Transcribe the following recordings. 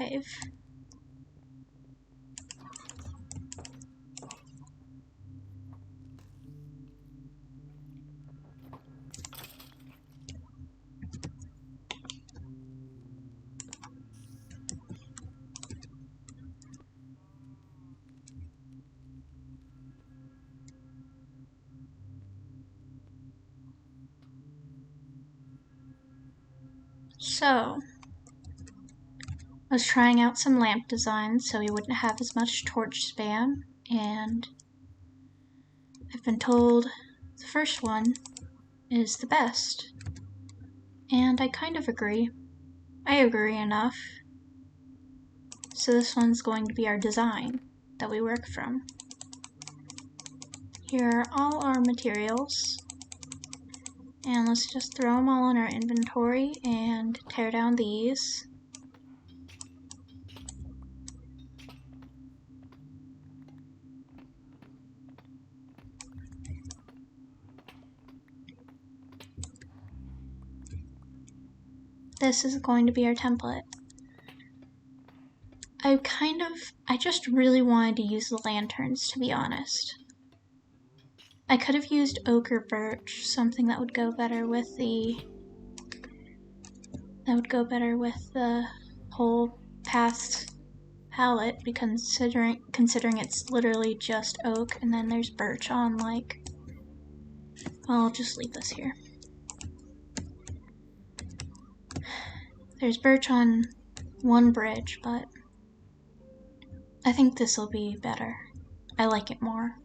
5. So, I was trying out some lamp designs so we wouldn't have as much torch spam, and I've been told the first one is the best. And I kind of agree. I agree enough. So this one's going to be our design that we work from. Here are all our materials. And let's just throw them all in our inventory and tear down these. This is going to be our template. I just really wanted to use the lanterns, to be honest. I could have used oak or birch, something that would go better with the whole path palette, because considering it's literally just oak and then there's birch on well, I'll just leave this here. There's birch on one bridge, but I think this will be better. I like it more.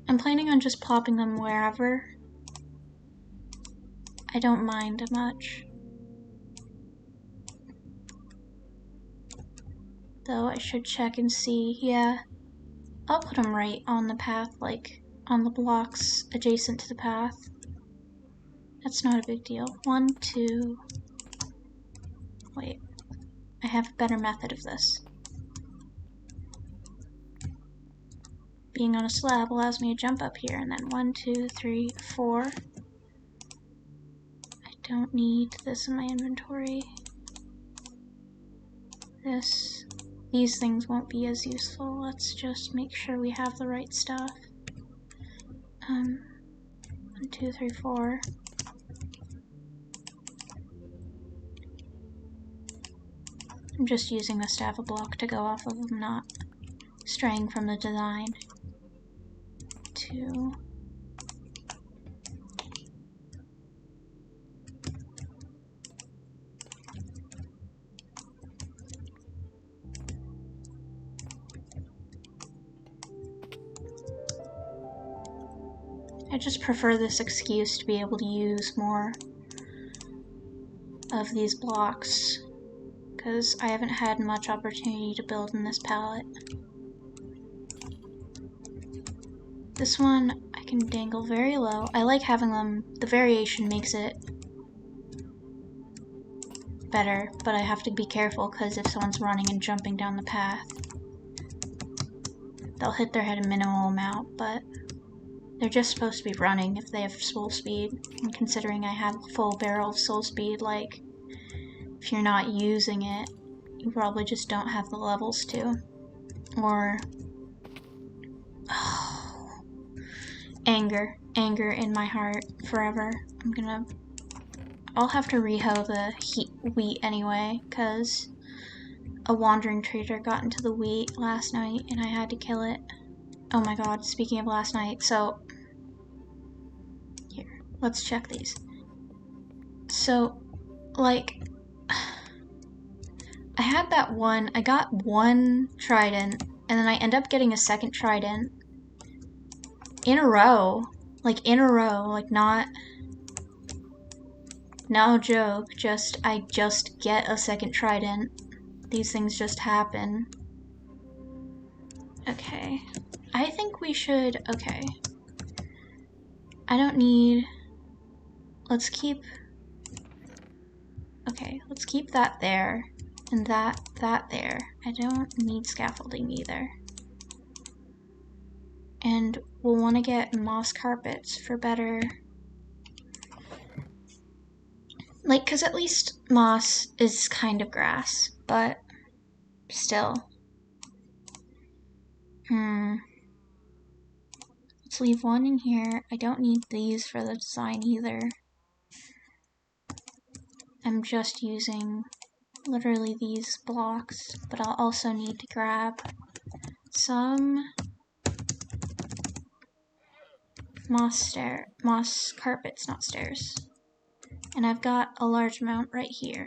I'm planning on just plopping them wherever. I don't mind much. Though I should check and see, yeah. I'll put them right on the path, like on the blocks adjacent to the path. That's not a big deal. 1, 2... Wait. I have a better method of this. Being on a slab allows me to jump up here, and then 1, 2, 3, 4. I don't need this in my inventory. These things won't be as useful. Let's just make sure we have the right stuff. 1, 2, 3, 4. I'm just using the staff of block to go off of them, not straying from the design. 2. I just prefer this excuse to be able to use more of these blocks, because I haven't had much opportunity to build in this palette. This one I can dangle very low. I like having them, the variation makes it better, but I have to be careful because if someone's running and jumping down the path, they'll hit their head a minimal amount, but they're just supposed to be running if they have soul speed. And considering I have a full barrel of soul speed, like, if you're not using it, you probably just don't have the levels to. Or... oh, anger in my heart forever. I'll have to rehoe the wheat anyway, because a wandering trader got into the wheat last night and I had to kill it. Oh my god, speaking of last night, so here, let's check these. So, like, I had that one, I got one trident, and then I end up getting a second trident in a row, like not, no joke, I just get a second trident. These things just happen. Okay. I think we should, okay. I don't need, let's keep that there, and that there. I don't need scaffolding either. And we'll want to get moss carpets for better, like, because at least moss is kind of grass, but still. Let's leave one in here. I don't need these for the design either. I'm just using literally these blocks, but I'll also need to grab some moss carpets, not stairs. And I've got a large amount right here.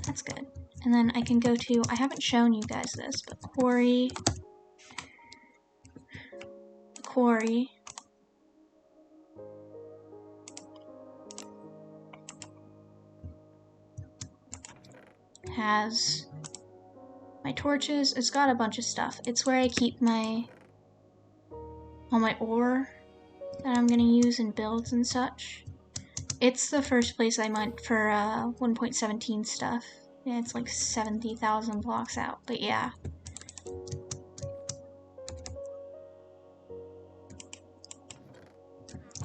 That's good. And then I can go to, I haven't shown you guys this, but quarry has my torches. It's got a bunch of stuff. It's where I keep all my ore that I'm gonna use in builds and such. It's the first place I went for 1.17 stuff. Yeah, it's like 70,000 blocks out, but yeah.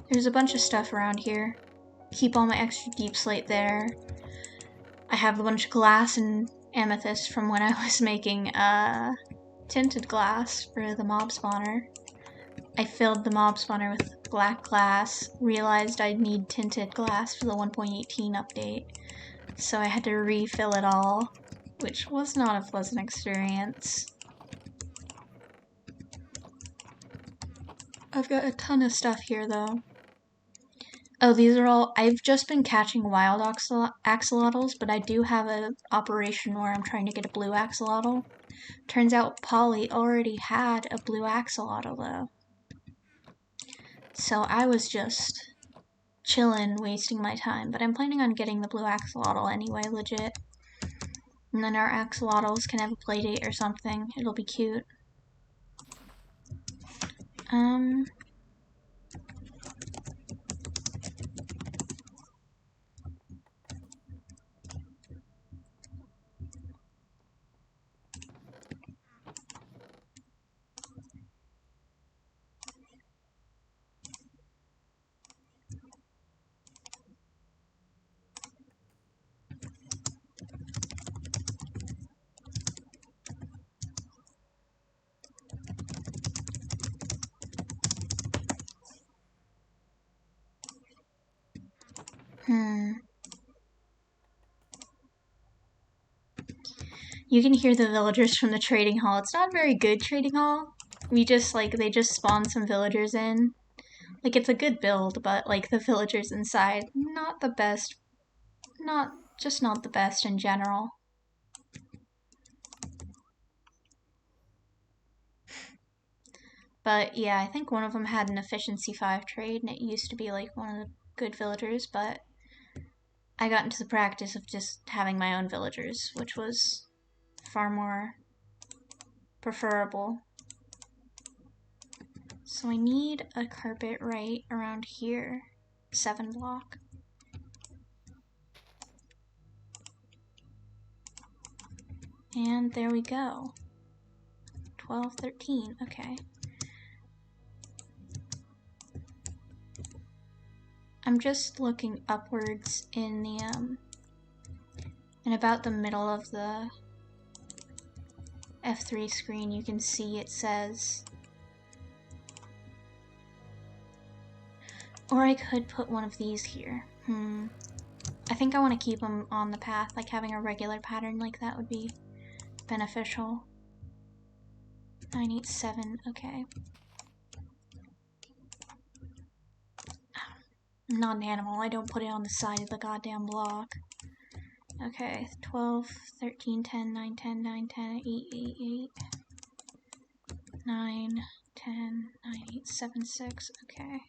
There's a bunch of stuff around here. Keep all my extra deep slate there. I have a bunch of glass and amethyst from when I was making tinted glass for the mob spawner. I filled the mob spawner with black glass, realized I'd need tinted glass for the 1.18 update, so I had to refill it all, which was not a pleasant experience. I've got a ton of stuff here though. Oh, these are all, I've just been catching wild axolotls, but I do have an operation where I'm trying to get a blue axolotl. Turns out Polly already had a blue axolotl though. So I was just chillin', wasting my time, but I'm planning on getting the blue axolotl anyway, legit. And then our axolotls can have a play date or something. It'll be cute. You can hear the villagers from the trading hall. It's not a very good trading hall. They just spawned some villagers in. Like, it's a good build, but, like, the villagers inside, not the best. Not the best in general. But, yeah, I think one of them had an efficiency 5 trade, and it used to be, like, one of the good villagers, but I got into the practice of just having my own villagers, which was far more preferable. So I need a carpet right around here. 7 block. And there we go. 12, 13, okay. I'm just looking upwards in the, in about the middle of the F3 screen, you can see it says, or I could put one of these here. I think I want to keep them on the path, like having a regular pattern like that would be beneficial. 987, okay. I'm not an animal, I don't put it on the side of the goddamn block. Okay, 12, 13, 10, 9, 10, 9, 10, 8, 8, 8, 9, 10, 9, 8, 7, 6, okay.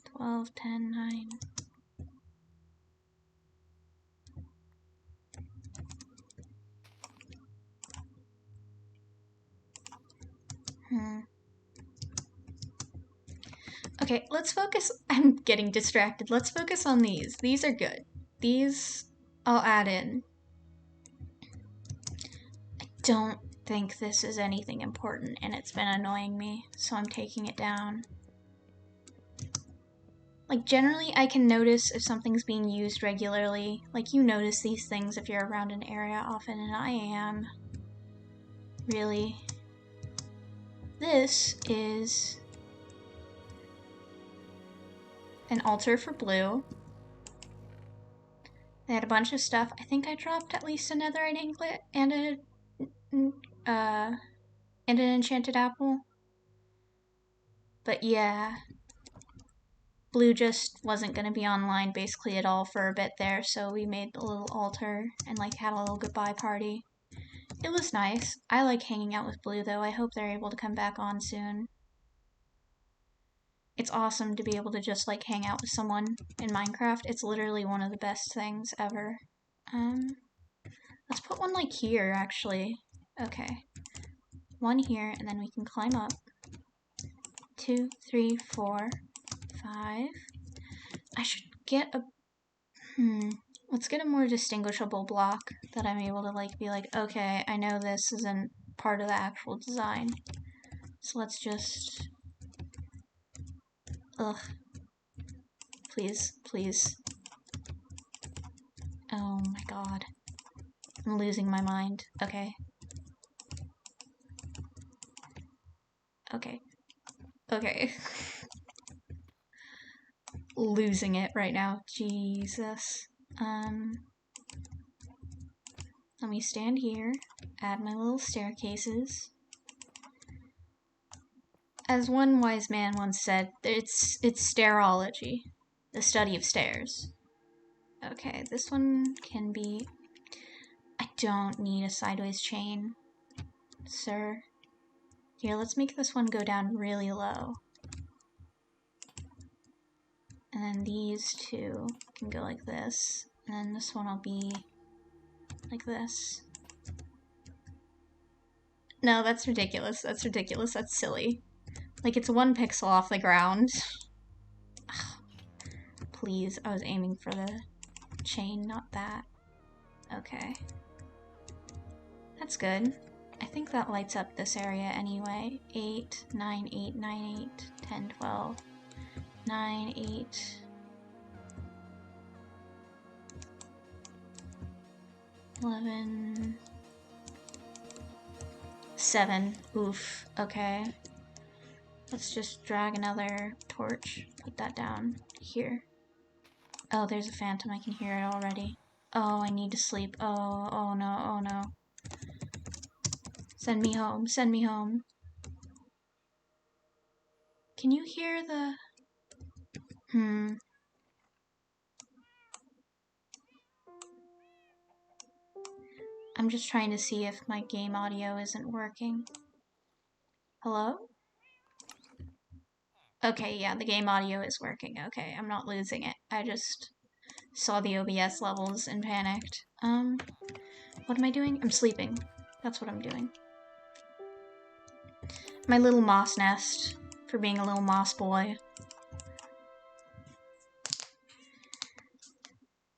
12, 10, 9. Okay, let's focus. I'm getting distracted. Let's focus on these. These are good. These I'll add in. I don't think this is anything important, and it's been annoying me, so I'm taking it down. Like, generally, I can notice if something's being used regularly. Like, you notice these things if you're around an area often, and I am. Really. This is an altar for blue. They had a bunch of stuff. I think I dropped at least a netherite anklet and an enchanted apple. But yeah. Blue just wasn't going to be online basically at all for a bit there, so we made a little altar and like had a little goodbye party. It was nice. I like hanging out with Blue though. I hope they're able to come back on soon. It's awesome to be able to just like hang out with someone in Minecraft. It's literally one of the best things ever. Let's put one like here actually. Okay. One here and then we can climb up. 2, 3, 4, 5. I should get a let's get a more distinguishable block that I'm able to like be like, okay, I know this isn't part of the actual design. So let's just please, please. Oh my god. I'm losing my mind. Okay. Okay. Okay. Losing it right now. Jesus. Let me stand here, add my little staircases. As one wise man once said, it's stairology, the study of stairs. Okay, this one can be... I don't need a sideways chain, sir. Here, let's make this one go down really low. And then these two can go like this. And then this one will be like this. No, that's ridiculous. That's ridiculous. That's silly. Like, it's 1 pixel off the ground. Please, I was aiming for the chain, not that. Okay. That's good. I think that lights up this area anyway. 8, 9, 8, 9, 8, 10, 12, 9, 8, 11, 7. Oof. Okay. Let's just drag another torch. Put that down here. Oh, there's a phantom. I can hear it already. Oh, I need to sleep. Oh, oh no, oh no. Send me home. Send me home. Can you hear the... I'm just trying to see if my game audio isn't working. Hello? Okay, yeah, the game audio is working. Okay, I'm not losing it. I just saw the OBS levels and panicked. What am I doing? I'm sleeping. That's what I'm doing. My little moss nest, for being a little moss boy.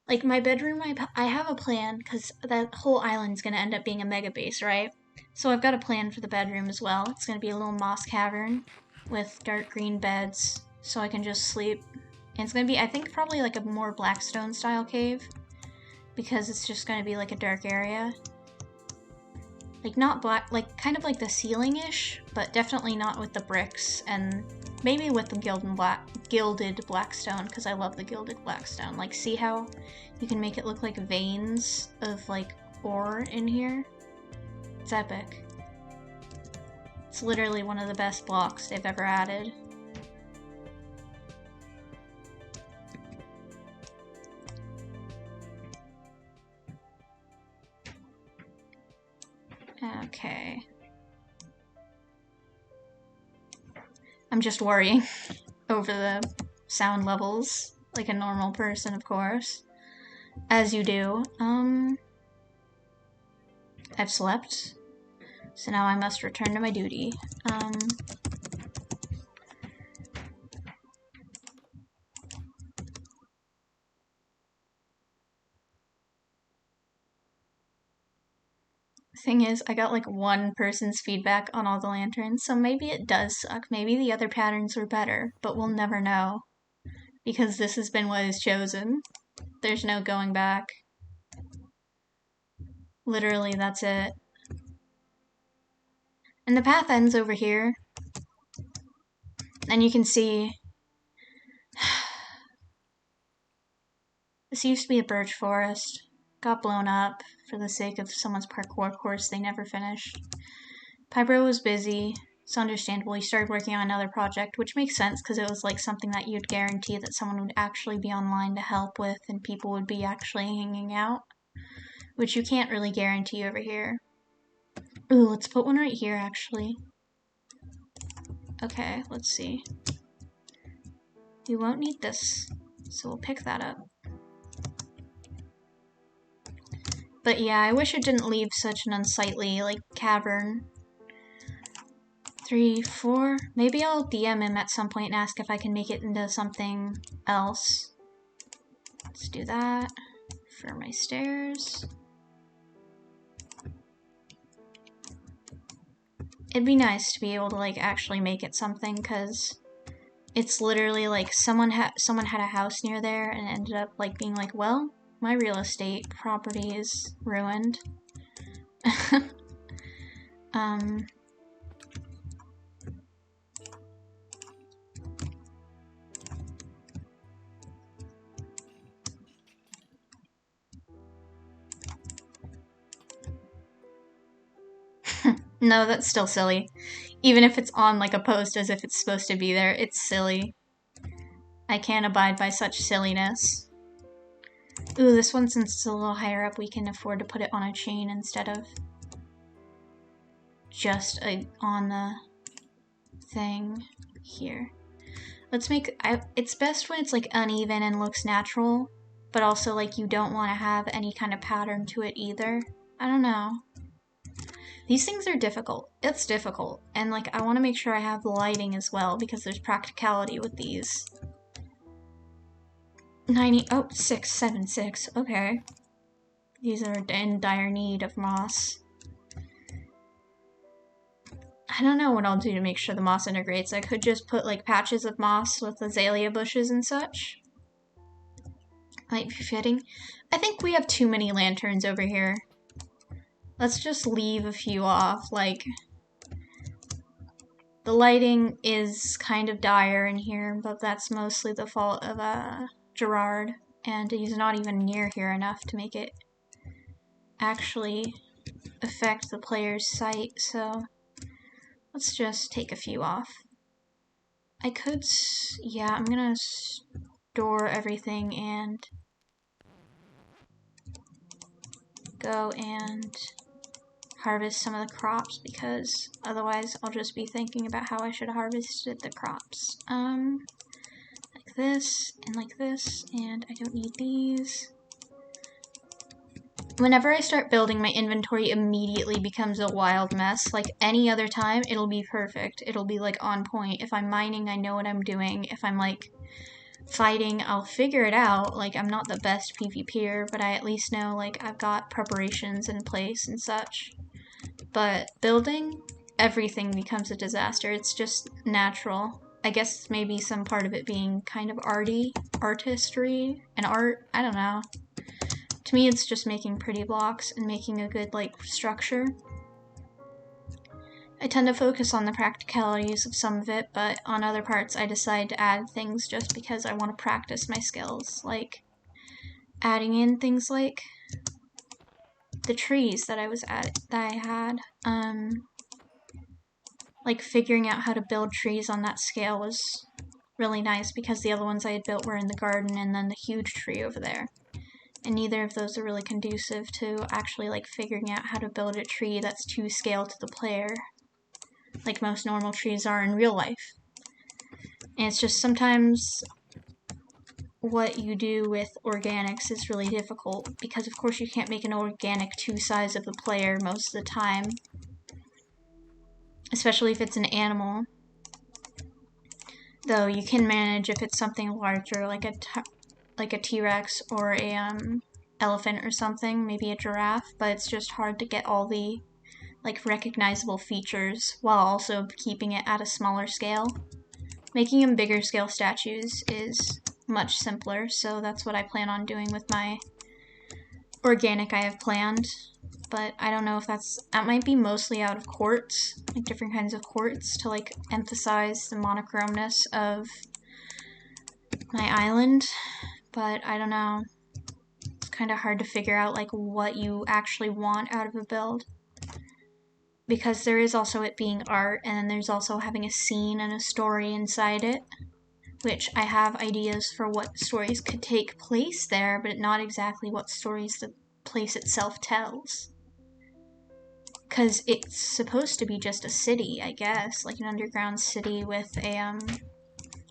Like, my bedroom, I have a plan, because that whole island's gonna end up being a mega base, right? So I've got a plan for the bedroom as well. It's gonna be a little moss cavern with dark green beds, so I can just sleep. And it's gonna be, I think, probably like a more Blackstone style cave, because it's just gonna be like a dark area. Like, not black, like, kind of like the ceiling-ish, but definitely not with the bricks, and maybe with the gilded blackstone, because I love the gilded blackstone. Like, see how you can make it look like veins of, like, ore in here? It's epic. It's literally one of the best blocks they've ever added. Okay. I'm just worrying over the sound levels, like a normal person, of course. As you do. I've slept, so now I must return to my duty. thing is, I got like one person's feedback on all the lanterns, so maybe it does suck. Maybe the other patterns were better, but we'll never know. Because this has been what is chosen. There's no going back. Literally, that's it. And the path ends over here. And you can see... This used to be a birch forest. Got blown up for the sake of someone's parkour course they never finished. Pybro was busy. It's understandable. He started working on another project, which makes sense because it was like something that you'd guarantee that someone would actually be online to help with and people would be actually hanging out, which you can't really guarantee over here. Ooh, let's put one right here, actually. Okay, let's see. We won't need this, so we'll pick that up. But yeah, I wish it didn't leave such an unsightly, like, cavern. 3, 4. Maybe I'll DM him at some point and ask if I can make it into something else. Let's do that for my stairs. It'd be nice to be able to, like, actually make it something, because it's literally, like, someone had a house near there and ended up, like, being like, well, my real estate property is ruined. No, that's still silly. Even if it's on, like, a post as if it's supposed to be there, it's silly. I can't abide by such silliness. Ooh, this one, since it's a little higher up, we can afford to put it on a chain instead of just on the thing here. Let's make... it's best when it's, like, uneven and looks natural, but also, like, you don't want to have any kind of pattern to it either. I don't know. These things are difficult. It's difficult. And, like, I want to make sure I have the lighting as well, because there's practicality with these. 90... oh, 6, 7, 6. Okay. These are in dire need of moss. I don't know what I'll do to make sure the moss integrates. I could just put, like, patches of moss with azalea bushes and such. Might be fitting. I think we have too many lanterns over here. Let's just leave a few off, like... The lighting is kind of dire in here, but that's mostly the fault of, Gerard, and he's not even near here enough to make it actually affect the player's sight, so let's just take a few off. I could, yeah, I'm gonna store everything and go and harvest some of the crops, because otherwise I'll just be thinking about how I should have harvested the crops. Like this, and I don't need these. Whenever I start building, my inventory immediately becomes a wild mess. Like any other time, it'll be perfect. It'll be like on point. If I'm mining, I know what I'm doing. If I'm like fighting, I'll figure it out. Like, I'm not the best PvPer, but I at least know, like, I've got preparations in place and such. But building, everything becomes a disaster. It's just natural. I guess maybe some part of it being kind of artistry, and art, I don't know. To me, it's just making pretty blocks and making a good, like, structure. I tend to focus on the practicalities of some of it, but on other parts I decide to add things just because I want to practice my skills, like adding in things like the trees that I had. Like figuring out how to build trees on that scale was really nice because the other ones I had built were in the garden and then the huge tree over there. And neither of those are really conducive to actually like figuring out how to build a tree that's to scale to the player, like most normal trees are in real life. And it's just sometimes what you do with organics is really difficult because of course you can't make an organic to size of the player most of the time. Especially if it's an animal. Though you can manage if it's something larger, like a T-Rex or a elephant or something, maybe a giraffe, but it's just hard to get all the like recognizable features while also keeping it at a smaller scale. Making them bigger scale statues is much simpler, so that's what I plan on doing with my organic I have planned. But I don't know if that might be mostly out of quartz, like different kinds of quartz to like emphasize the monochromeness of my island, but I don't know. It's kind of hard to figure out like what you actually want out of a build, because there is also it being art, and then there's also having a scene and a story inside it, which I have ideas for what stories could take place there, but not exactly what stories the place itself tells. Because it's supposed to be just a city, I guess, like an underground city with a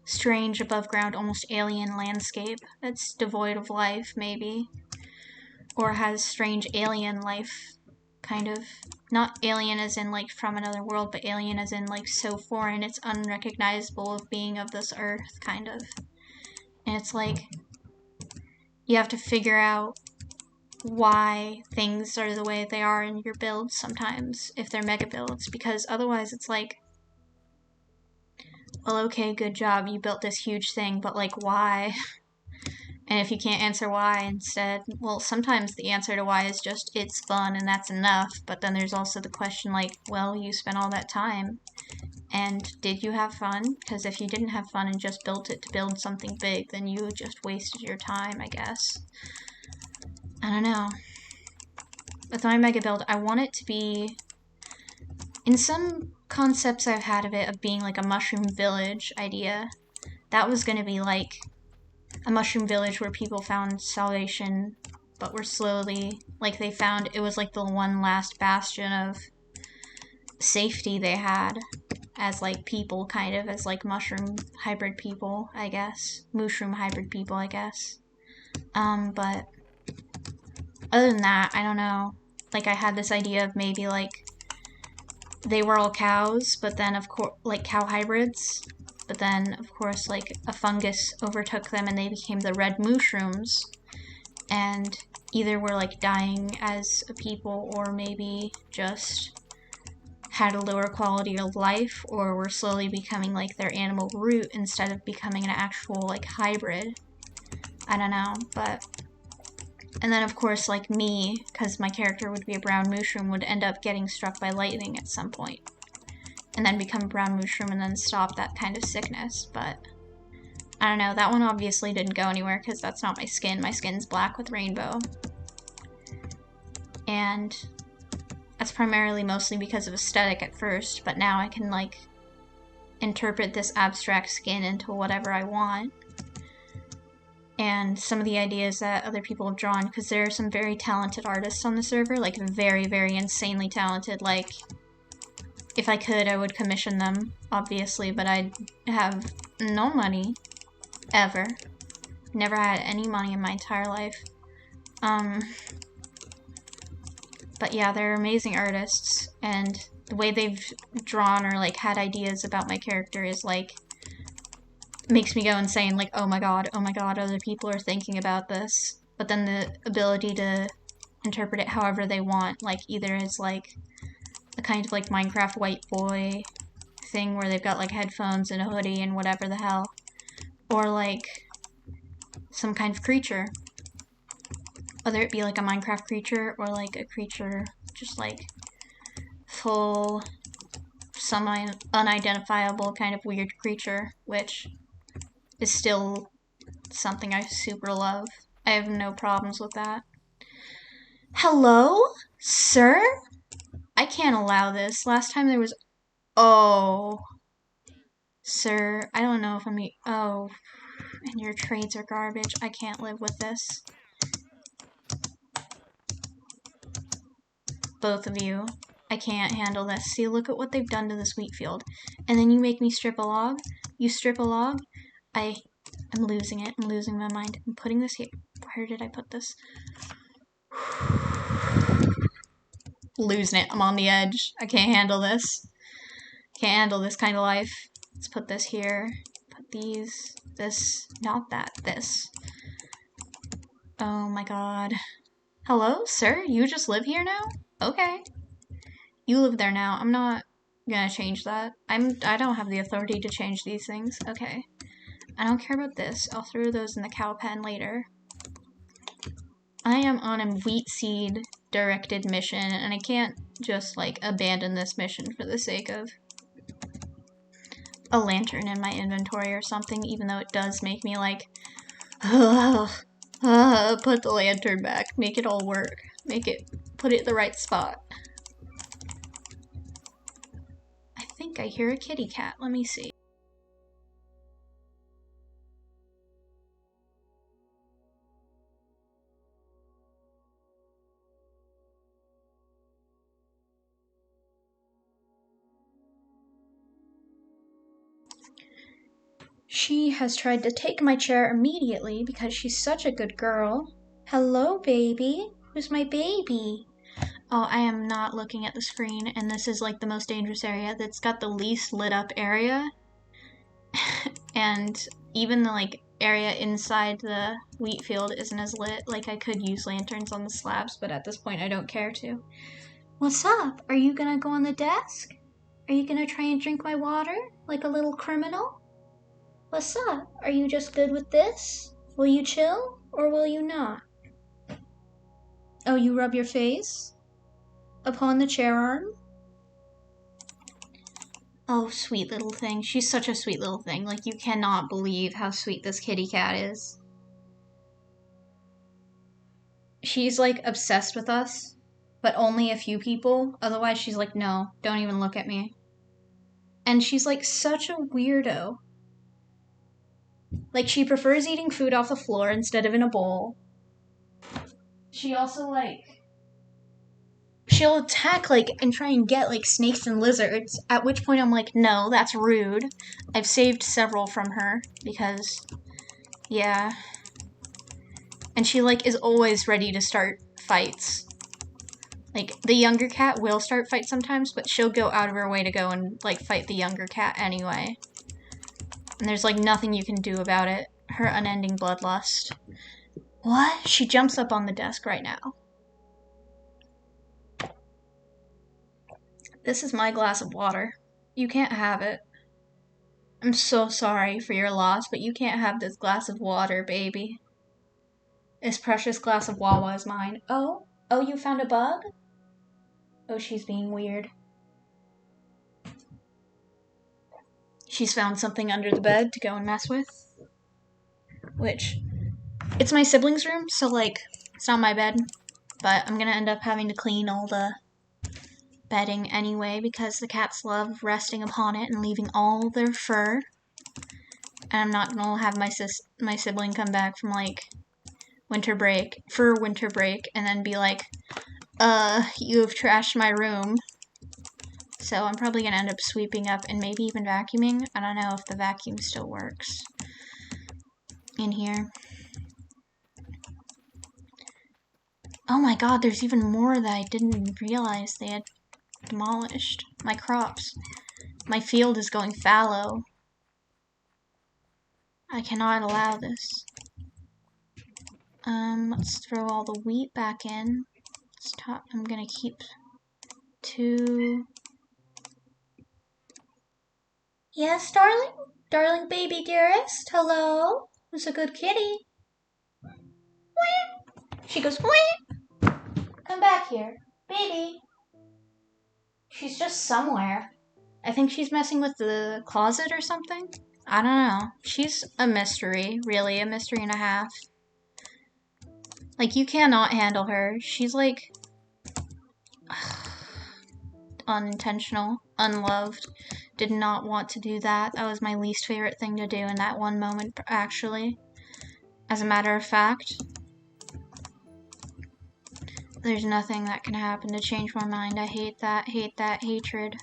strange above ground, almost alien landscape that's devoid of life, maybe, or has strange alien life, kind of. Not alien as in like from another world, but alien as in like so foreign it's unrecognizable of being of this earth, kind of. And it's like you have to figure out why things are the way they are in your builds sometimes, if they're mega builds, because otherwise it's like, well, okay, good job, you built this huge thing, but like, why? And if you can't answer why instead, well, sometimes the answer to why is just, it's fun and that's enough, but then there's also the question like, well, you spent all that time, and did you have fun? Because if you didn't have fun and just built it to build something big, then you just wasted your time, I guess. I don't know. With my mega build, I want it to be, in some concepts I've had of it, of being like a mushroom village idea, that was going to be like a mushroom village where people found salvation, but were slowly, like they found, it was like the one last bastion of safety they had as like people, kind of, as like mushroom hybrid people, I guess. Mushroom hybrid people, I guess. But other than that, I don't know. Like, I had this idea of maybe like they were all cows, but then of course, like cow hybrids, but then of course like a fungus overtook them and they became the red mushrooms, and either were like dying as a people, or maybe just had a lower quality of life, or were slowly becoming like their animal root instead of becoming an actual like hybrid. I don't know, but... And then of course like me, because my character would be a brown mushroom, would end up getting struck by lightning at some point, and then become a brown mushroom and then stop that kind of sickness. But I don't know, that one obviously didn't go anywhere because that's not my skin. My skin's black with rainbow. And that's primarily mostly because of aesthetic at first, but now I can like interpret this abstract skin into whatever I want. And some of the ideas that other people have drawn, because there are some very talented artists on the server, like very, very insanely talented. Like, if I could, I would commission them, obviously, but I have no money, ever. Never had any money in my entire life. But yeah, they're amazing artists, and the way they've drawn or like had ideas about my character is like, makes me go insane, like, oh my god, other people are thinking about this. But then the ability to interpret it however they want, like either as like a kind of like Minecraft white boy thing where they've got like headphones and a hoodie and whatever the hell, or like some kind of creature. Whether it be like a Minecraft creature or like a creature just like full, some unidentifiable kind of weird creature, which is still something I super love. I have no problems with that. Hello, sir? I can't allow this. Last time there was... Oh. Sir, I don't know if I'm... Oh. And your trades are garbage. I can't live with this. Both of you. I can't handle this. See, look at what they've done to this wheat field. And then you make me strip a log? You strip a log? I'm losing it. I'm losing my mind. I'm putting this here. Where did I put this? Losing it. I'm on the edge. I can't handle this. Can't handle this kind of life. Let's put this here. Put these. This. Not that. This. Oh my god. Hello, sir? You just live here now? Okay. You live there now. I'm not gonna change that. I don't have the authority to change these things. Okay. I don't care about this. I'll throw those in the cow pen later. I am on a wheat seed directed mission, and I can't just, like, abandon this mission for the sake of a lantern in my inventory or something, even though it does make me, like, put the lantern back, make it all work, put it in the right spot. I think I hear a kitty cat. Let me see. She has tried to take my chair immediately because she's such a good girl. Hello, baby. Who's my baby? Oh, I am not looking at the screen, and this is like the most dangerous area. That's got the least lit up area. And even the like area inside the wheat field isn't as lit. Like, I could use lanterns on the slabs, but at this point I don't care to. What's up? Are you gonna go on the desk? Are you gonna try and drink my water like a little criminal? What's up? Are you just good with this? Will you chill or will you not? Oh, you rub your face upon the chair arm? Oh, sweet little thing. She's such a sweet little thing. Like, you cannot believe how sweet this kitty cat is. She's, like, obsessed with us, but only a few people. Otherwise, she's like, no, don't even look at me. And she's, like, such a weirdo. Like, she prefers eating food off the floor instead of in a bowl. She also, like, she'll attack, like, and try and get, like, snakes and lizards, at which point I'm like, no, that's rude. I've saved several from her, because, yeah. And she, like, is always ready to start fights. Like, the younger cat will start fights sometimes, but she'll go out of her way to go and, like, fight the younger cat anyway. And there's, like, nothing you can do about it. Her unending bloodlust. What? She jumps up on the desk right now. This is my glass of water. You can't have it. I'm so sorry for your loss, but you can't have this glass of water, baby. This precious glass of Wawa is mine. Oh? Oh, you found a bug? Oh, she's being weird. She's found something under the bed to go and mess with. Which, it's my siblings' room, so, like, it's not my bed. But I'm gonna end up having to clean all the bedding anyway, because the cats love resting upon it and leaving all their fur. And I'm not gonna have my sibling come back from, like, winter break, and then be like, you have trashed my room. So I'm probably gonna end up sweeping up and maybe even vacuuming. I don't know if the vacuum still works in here. Oh my god, there's even more that I didn't realize they had demolished. My crops. My field is going fallow. I cannot allow this. Let's throw all the wheat back in. I'm gonna keep 2. Yes, darling? Darling baby dearest? Hello? Who's a good kitty? She goes, wee! Come back here. Baby. She's just somewhere. I think she's messing with the closet or something. I don't know. She's a mystery. Really, a mystery and a half. Like, you cannot handle her. She's, like, unintentional, unloved. Did not want to do that. That was my least favorite thing to do in that one moment, actually. As a matter of fact, there's nothing that can happen to change my mind. I hate that, hatred.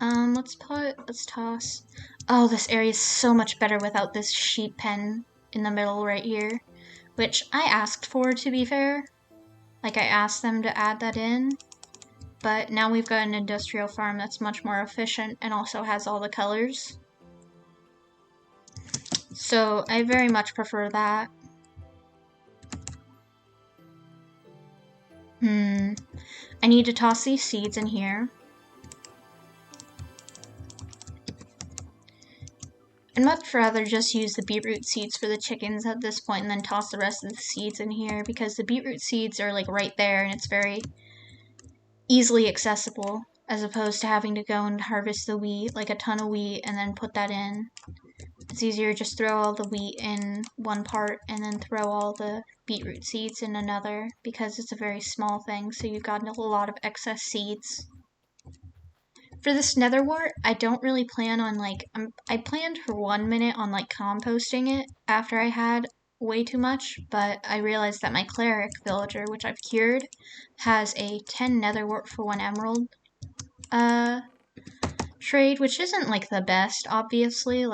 Let's toss. Oh, this area is so much better without this sheep pen in the middle right here, which I asked for, to be fair. Like, I asked them to add that in, but now we've got an industrial farm that's much more efficient and also has all the colors. So I very much prefer that. I need to toss these seeds in here. I'd much rather just use the beetroot seeds for the chickens at this point and then toss the rest of the seeds in here because the beetroot seeds are like right there and it's very easily accessible as opposed to having to go and harvest the wheat, like a ton of wheat, and then put that in. It's easier to just throw all the wheat in one part and then throw all the beetroot seeds in another because it's a very small thing, so you've got a lot of excess seeds. For this netherwort, I don't really plan on I planned for 1 minute on composting it after I had way too much, but I realized that my cleric villager, which I've cured, has a 10 netherwort for 1 emerald trade, which isn't the best, obviously,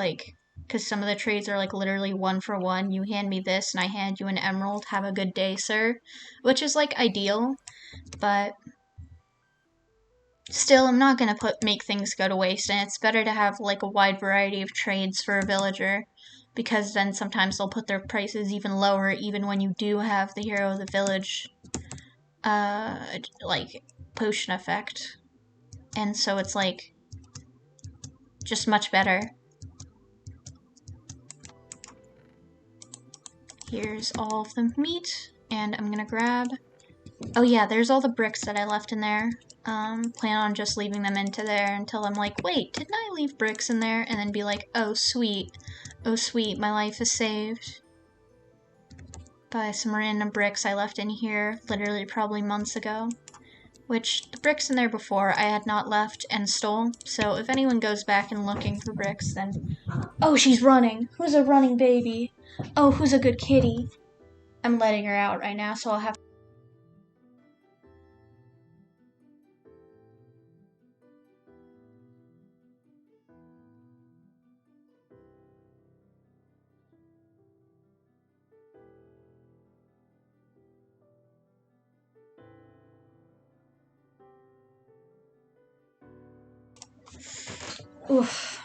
because some of the trades are literally 1 for 1. You hand me this and I hand you an emerald. Have a good day, sir. Which is ideal, but still, I'm not gonna make things go to waste, and it's better to have a wide variety of trades for a villager, because then sometimes they'll put their prices even lower, even when you do have the hero of the village, potion effect, and so it's just much better. Here's all of the meat, and I'm gonna grab. Oh yeah, there's all the bricks that I left in there. Plan on just leaving them into there until I'm wait, didn't I leave bricks in there? And then be oh sweet, my life is saved by some random bricks I left in here literally probably months ago. Which, the bricks in there before I had not left and stole, so if anyone goes back and looking for bricks, then... Oh, she's running! Who's a running baby? Oh, who's a good kitty? I'm letting her out right now, so I'll have... Oof.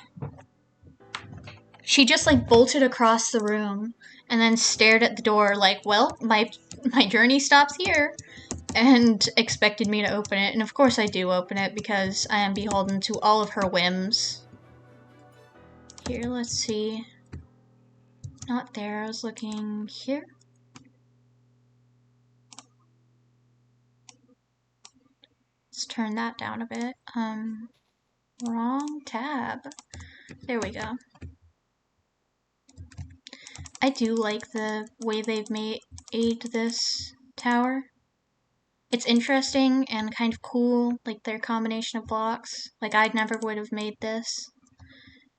She just bolted across the room and then stared at the door well, my journey stops here, and expected me to open it. And of course I do open it because I am beholden to all of her whims. Here, let's see. Not there, I was looking here. Let's turn that down a bit. Wrong tab. There we go. I do like the way they've made this tower. It's interesting and kind of cool, their combination of blocks. I never would have made this.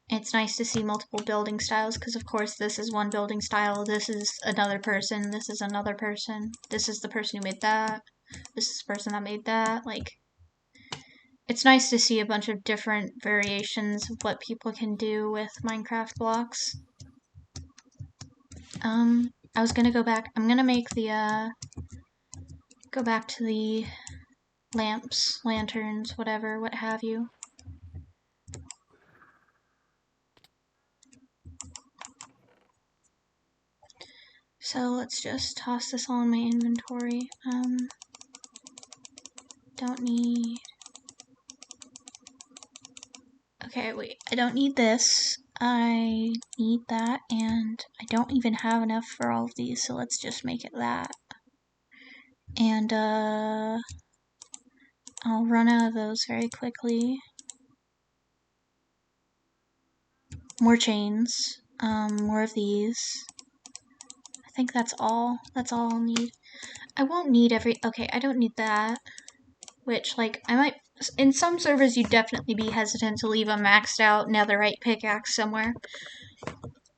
It's nice to see multiple building styles, because of course this is one building style, this is another person, this is another person, this is the person who made that, this is the person that made that. It's nice to see a bunch of different variations of what people can do with Minecraft blocks. I was gonna go back. I'm gonna make the, go back to the lamps, lanterns, whatever, what have you. So let's just toss this all in my inventory. Don't need... Okay, wait, I don't need this. I need that, and I don't even have enough for all of these, so let's just make it that. And, I'll run out of those very quickly. More chains. More of these. I think that's all. That's all I'll need. I won't need okay, I don't need that. Which, I might... In some servers, you'd definitely be hesitant to leave a maxed out netherite pickaxe somewhere.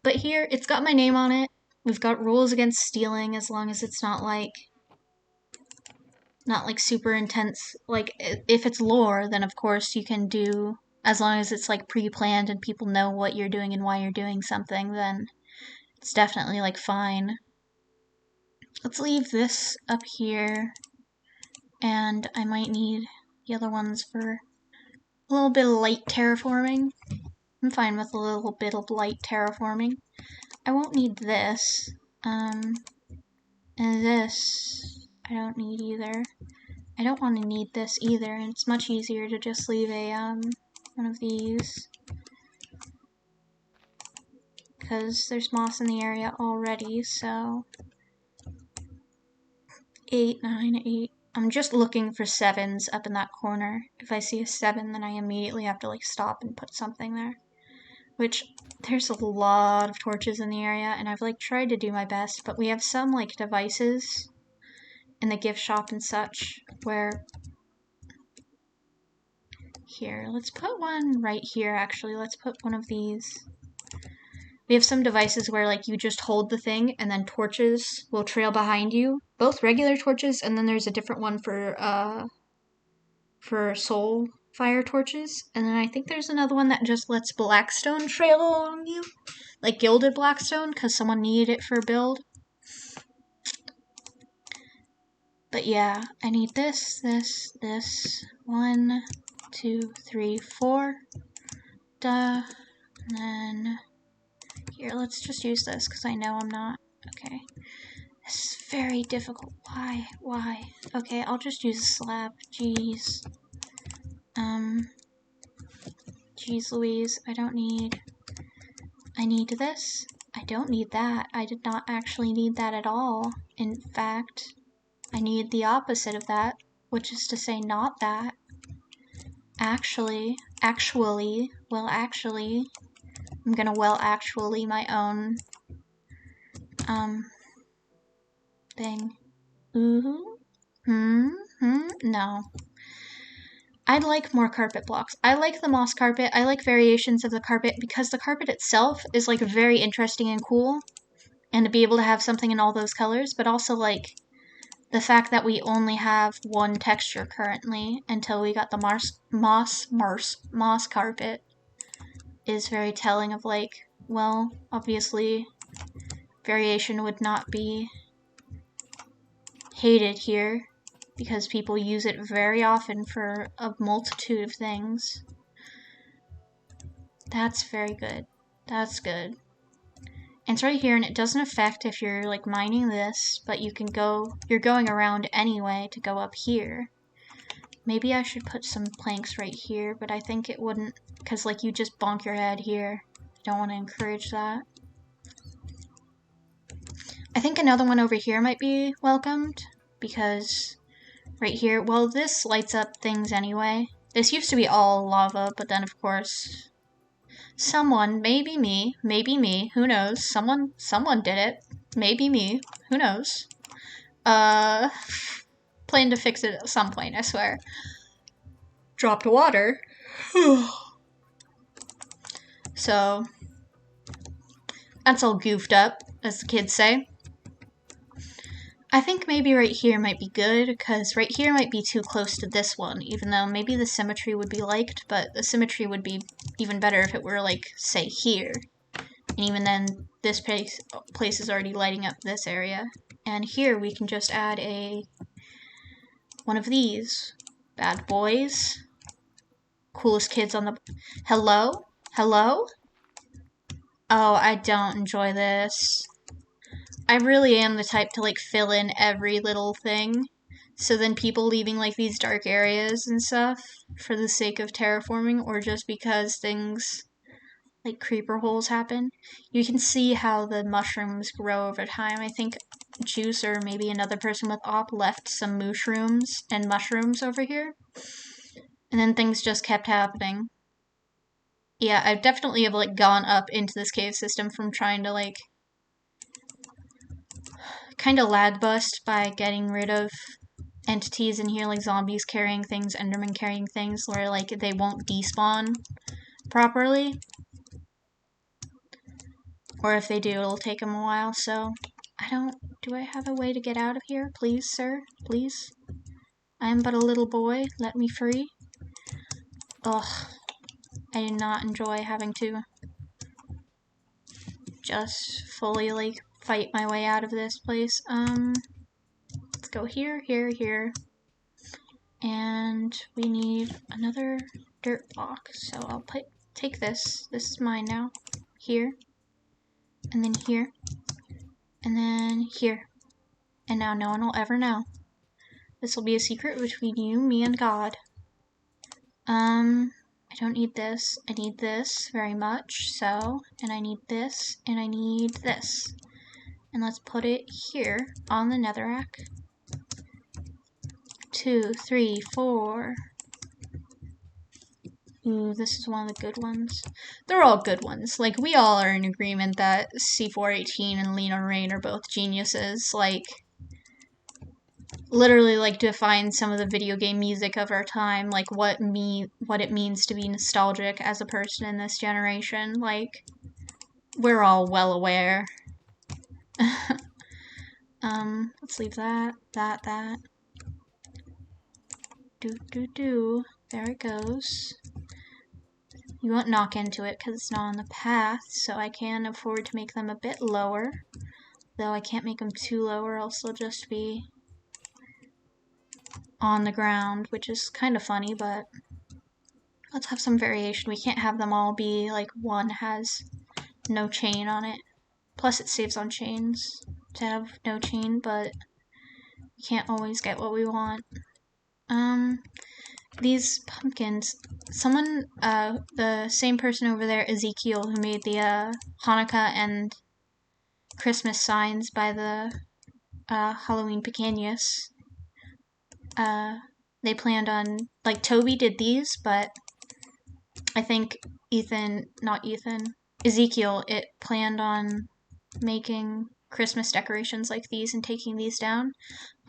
But here, it's got my name on it. We've got rules against stealing as long as it's not super intense. If it's lore, then of course you can do, as long as it's pre-planned and people know what you're doing and why you're doing something, then it's definitely fine. Let's leave this up here, and I might need the other ones for a little bit of light terraforming. I'm fine with a little bit of light terraforming. I won't need this, and this I don't need either. I don't want to need this either, and it's much easier to just leave a, one of these. Because there's moss in the area already, so... 8, 9, 8. I'm just looking for 7s up in that corner. If I see a 7, then I immediately have to, like, stop and put something there. Which, there's a lot of torches in the area, and I've, like, tried to do my best, but we have some, like, devices in the gift shop and such where... Here, let's put one right here, actually. Let's put one of these. We have some devices where, like, you just hold the thing and then torches will trail behind you. Both regular torches, and then there's a different one for soul fire torches. And then I think there's another one that just lets blackstone trail along you. Like gilded blackstone, because someone needed it for a build. But yeah, I need this. 1, 2, 3, 4. Duh. And then... Here, let's just use this, because I know I'm not... Okay. This is very difficult. Why? Okay, I'll just use a slab. Jeez. Jeez Louise, I need this. I don't need that. I did not actually need that at all. In fact, I need the opposite of that, which is to say not that. Actually, I'm gonna actually my own, thing. No. I'd like more carpet blocks. I like the moss carpet. I like variations of the carpet because the carpet itself is, like, very interesting and cool. And to be able to have something in all those colors, but also, like, the fact that we only have one texture currently until we got the moss carpet is very telling of, like, well, obviously variation would not be hated here because people use it very often for a multitude of things. That's very good. That's good. And it's right here, and it doesn't affect if you're, like, mining this, but you're going around anyway to go up here. Maybe I should put some planks right here, but I think it wouldn't, because, like, you just bonk your head here. I don't want to encourage that. I think another one over here might be welcomed, because right here, well, this lights up things anyway. This used to be all lava, but then, of course... Someone, maybe me, who knows? Someone did it. Maybe me, who knows? Plan to fix it at some point, I swear. Dropped water. So, that's all goofed up, as the kids say. I think maybe right here might be good, because right here might be too close to this one, even though maybe the symmetry would be liked, but the symmetry would be even better if it were, like, say, here. And even then, this place is already lighting up this area. And here we can just add one of these. Bad boys. Coolest kids on the... Hello? Hello? Oh, I don't enjoy this. I really am the type to, like, fill in every little thing. So then people leaving, like, these dark areas and stuff for the sake of terraforming, or just because things, like, creeper holes happen. You can see how the mushrooms grow over time. I think Juice or maybe another person with op left some mushrooms and mushrooms over here. And then things just kept happening. Yeah, I definitely have, like, gone up into this cave system from trying to, like, kind of lag bust by getting rid of entities in here, like zombies carrying things, endermen carrying things, where, like, they won't despawn properly. Or if they do, it'll take them a while, so... Do I have a way to get out of here? Please, sir? Please? I am but a little boy. Let me free. Ugh. I do not enjoy having to just fully, like, fight my way out of this place. Let's go here, here, here. And we need another dirt block. So I'll take this. This is mine now. Here. And then here. And then here. And now no one will ever know. This will be a secret between you, me, and God. I don't need this. I need this very much, so, and I need this, and I need this. And let's put it here on the netherrack. 2, 3, 4. Ooh, this is one of the good ones. They're all good ones. Like, we all are in agreement that C418 and Lena Rain are both geniuses. Like, literally, like, define some of the video game music of our time. Like, what it means to be nostalgic as a person in this generation. Like, we're all well aware. Let's leave that. There it goes. You won't knock into it because it's not on the path, so I can afford to make them a bit lower. Though I can't make them too low or else they'll just be on the ground, which is kind of funny, but let's have some variation. We can't have them all be like one has no chain on it. Plus it saves on chains to have no chain, but we can't always get what we want. These pumpkins, someone, the same person over there, Ezekiel, who made the Hanukkah and Christmas signs by the Halloween Pequeños, they planned on, like, Toby did these, but I think Ezekiel, it planned on making Christmas decorations like these and taking these down.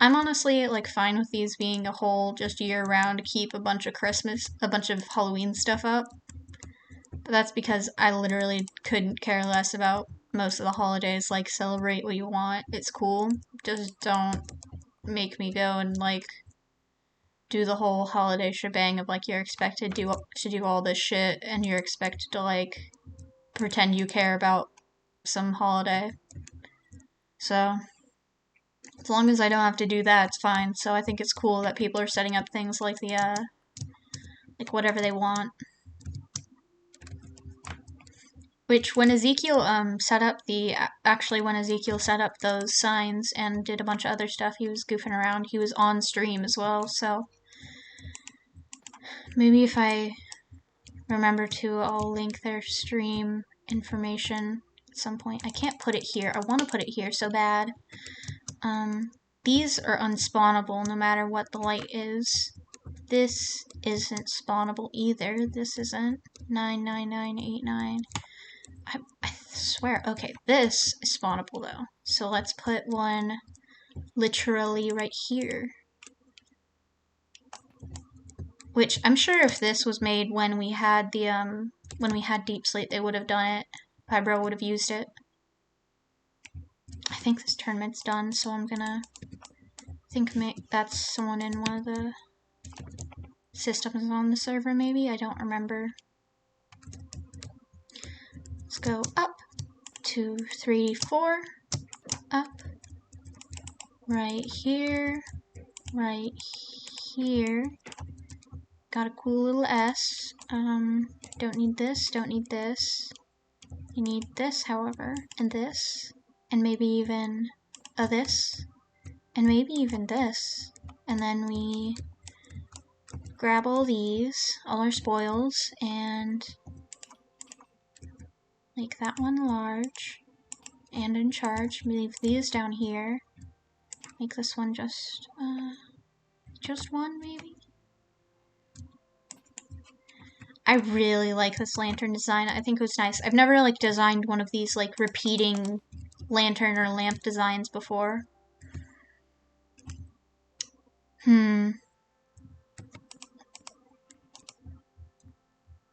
I'm honestly, like, fine with these being a whole just year-round keep a bunch of Halloween stuff up. But that's because I literally couldn't care less about most of the holidays. Like, celebrate what you want. It's cool. Just don't make me go and, like, do the whole holiday shebang of, like, you're expected to do all this shit and you're expected to, like, pretend you care about some holiday. So, as long as I don't have to do that, it's fine. So I think it's cool that people are setting up things like the, like, whatever they want. Which, when Ezekiel set up those signs and did a bunch of other stuff, he was goofing around. He was on stream as well, so maybe if I remember to, I'll link their stream information at some point. I can't put it here. I want to put it here so bad. These are unspawnable no matter what the light is. This isn't spawnable either. This isn't. 99989. I swear. Okay, this is spawnable though. So let's put one literally right here. Which I'm sure if this was made when we had the Deep Slate, they would have done it. Vibro would have used it. I think this tournament's done, so I'm gonna that's someone in one of the systems on the server, maybe? I don't remember. Let's go up, 2, 3, 4, up, right here, got a cool little S. Don't need this, you need this, however, and this, and maybe even this, and maybe even this, and then we grab all our spoils, and make that one large and in charge. Leave these down here. Make this one just one, maybe? I really like this lantern design. I think it was nice. I've never, like, designed one of these, like, repeating lantern or lamp designs before.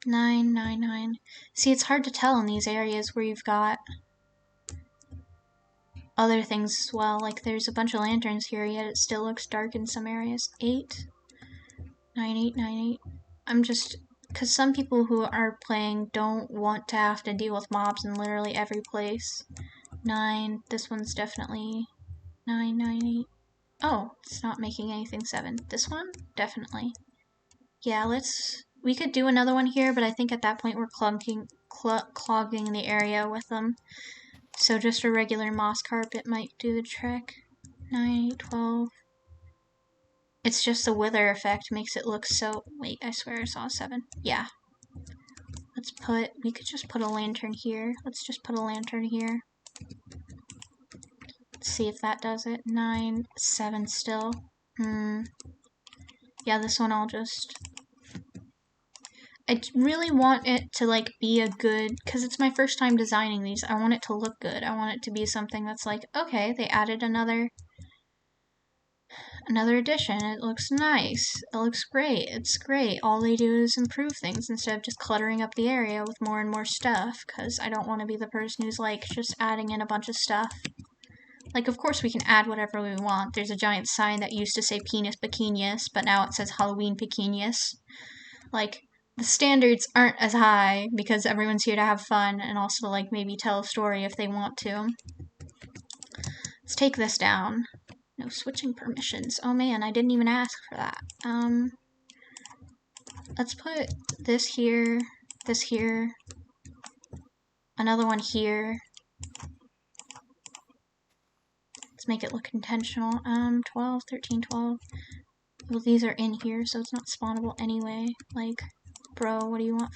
999. See, it's hard to tell in these areas where you've got other things as well. Like, there's a bunch of lanterns here, yet it still looks dark in some areas. 8. 9898. I'm just... because some people who are playing don't want to have to deal with mobs in literally every place. 9. This one's definitely 998. Oh, it's not making anything 7. This one? Definitely. Yeah, we could do another one here, but I think at that point we're clogging the area with them. So just a regular moss carpet might do the trick. 9, 8, 12. It's just the wither effect makes it look so... Wait, I swear I saw a 7. Yeah. We could just put a lantern here. Let's just put a lantern here. Let's see if that does it. 9, 7 still. Yeah, this one I'll just... I really want it to, like, be a good... Because it's my first time designing these. I want it to look good. I want it to be something that's like, okay, they added another addition. It looks nice. It looks great. It's great. All they do is improve things instead of just cluttering up the area with more and more stuff, because I don't want to be the person who's, like, just adding in a bunch of stuff. Like, of course we can add whatever we want. There's a giant sign that used to say penis bikinius, but now it says Halloween bikinius. Like, the standards aren't as high because everyone's here to have fun and also, like, maybe tell a story if they want to. Let's take this down. No switching permissions. Oh man, I didn't even ask for that. Let's put this here, another one here. Let's make it look intentional. 12, 13, 12. Well, these are in here, so it's not spawnable anyway. Like, bro, what do you want?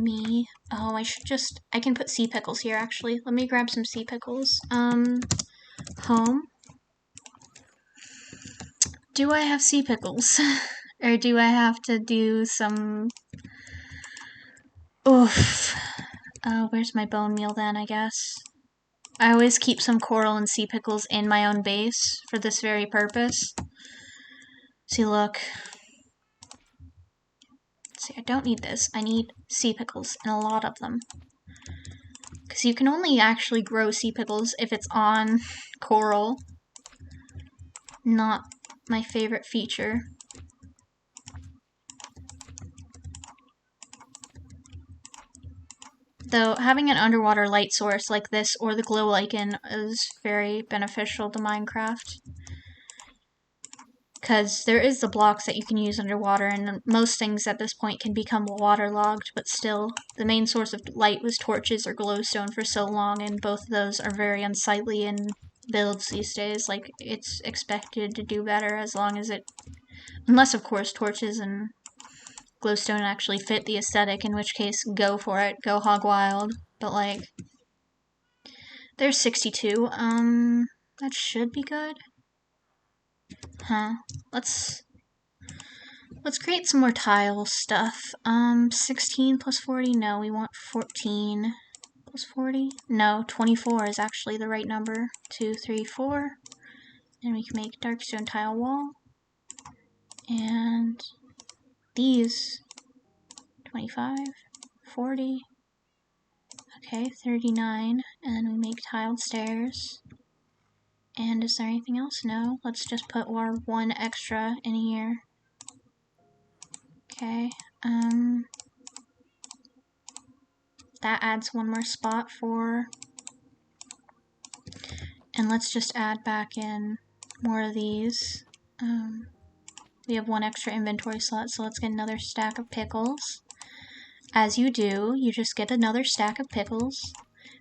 Me. Oh, I can put sea pickles here, actually. Let me grab some sea pickles. Home. Do I have sea pickles? Or do I have to do some... Oof. Where's my bone meal then, I guess? I always keep some coral and sea pickles in my own base for this very purpose. See, look. See, I don't need this. I need sea pickles, and a lot of them. Because you can only actually grow sea pickles if it's on coral. Not my favorite feature. Though having an underwater light source like this or the glow lichen is very beneficial to Minecraft. Because there is the blocks that you can use underwater, and most things at this point can become waterlogged, but still, the main source of light was torches or glowstone for so long, and both of those are very unsightly in builds these days. Like, it's expected to do better as long as it... Unless, of course, torches and glowstone actually fit the aesthetic, in which case, go for it, go hog wild. But, like, there's 62, that should be good. Huh. Let's create some more tile stuff. 16 plus 40? No, we want 14 plus 40? No, 24 is actually the right number. 2, 3, 4. And we can make darkstone tile wall. And these 25, 40. Okay, 39. And then we make tiled stairs. And is there anything else? No. Let's just put our one extra in here. Okay, that adds one more spot for... And let's just add back in more of these. We have one extra inventory slot, so let's get another stack of pickles. As you do, you just get another stack of pickles.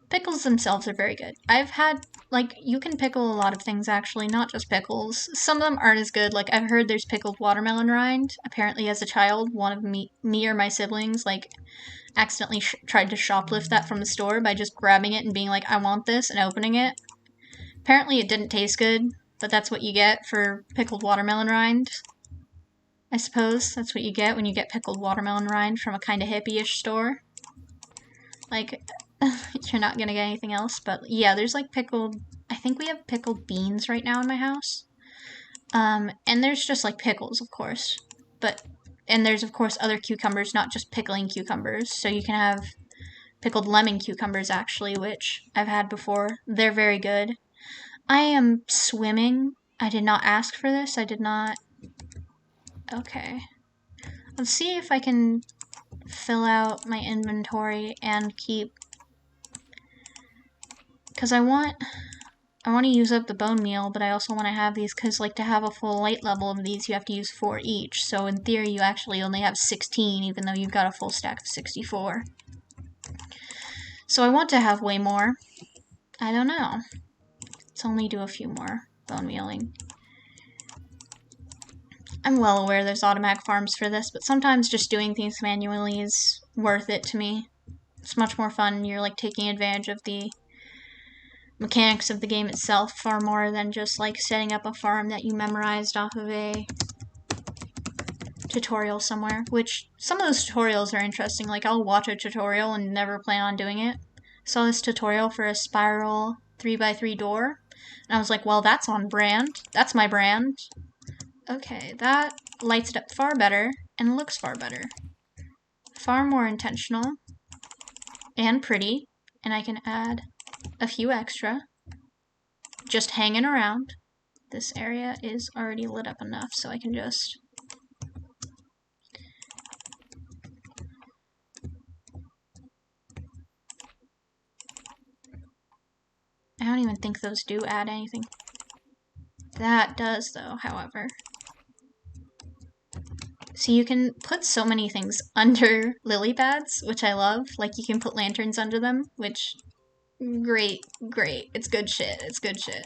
Pickles themselves are very good. I've had, like, you can pickle a lot of things, actually, not just pickles. Some of them aren't as good. Like, I've heard there's pickled watermelon rind. Apparently, as a child, one of me or my siblings, like, accidentally tried to shoplift that from the store by just grabbing it and being like, I want this, and opening it. Apparently, it didn't taste good, but that's what you get for pickled watermelon rind. I suppose that's what you get when you get pickled watermelon rind from a kind of hippie-ish store. Like... You're not gonna get anything else, but yeah, there's like pickled... I think we have pickled beans right now in my house. And there's just like pickles, of course. And there's of course other cucumbers, not just pickling cucumbers. So you can have pickled lemon cucumbers actually, which I've had before. They're very good. I am swimming. I did not ask for this. I did not... Okay. Let's see if I can fill out my inventory and keep... Because I want to use up the bone meal, but I also want to have these, because, like, to have a full light level of these, you have to use 4 each. So, in theory, you actually only have 16, even though you've got a full stack of 64. So, I want to have way more. I don't know. Let's only do a few more bone mealing. I'm well aware there's automatic farms for this, but sometimes just doing things manually is worth it to me. It's much more fun. You're like taking advantage of the mechanics of the game itself far more than just like setting up a farm that you memorized off of a tutorial somewhere, which some of those tutorials are interesting. Like, I'll watch a tutorial and never plan on doing it. Saw this tutorial for a spiral 3x3 door, and I was like, well, that's on brand. That's my brand. Okay, that lights it up far better and looks far better. Far more intentional and pretty, and I can add a few extra just hanging around. This area is already lit up enough, so I can just I don't even think those do add anything. That does, though, however. So you can put so many things under lily pads, which I love. Like, you can put lanterns under them, which, great. It's good shit. It's good shit.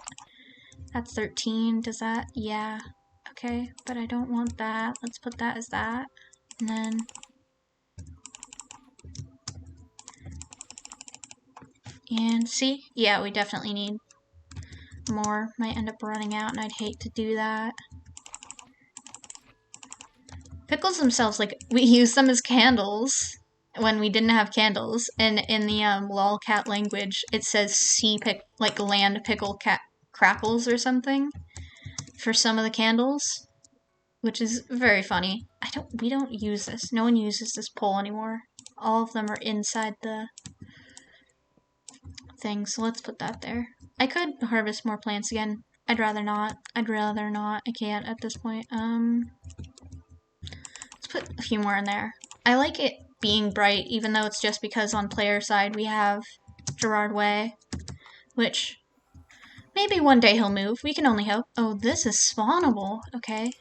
That's 13. Does that? Yeah. Okay, but I don't want that. Let's put that as that. And then and see? Yeah, we definitely need more. Might end up running out, and I'd hate to do that. Pickles themselves, like, we use them as candles when we didn't have candles. And in the lolcat language, it says like land pickle crackles or something for some of the candles, which is very funny. We don't use this. No one uses this pole anymore. All of them are inside the thing, so let's put that there. I could harvest more plants again. I'd rather not. I can't at this point. Let's put a few more in there. I like it being bright, even though it's just because on player side we have Gerard Way, which maybe one day he'll move. We can only hope. Oh, this is spawnable. Okay.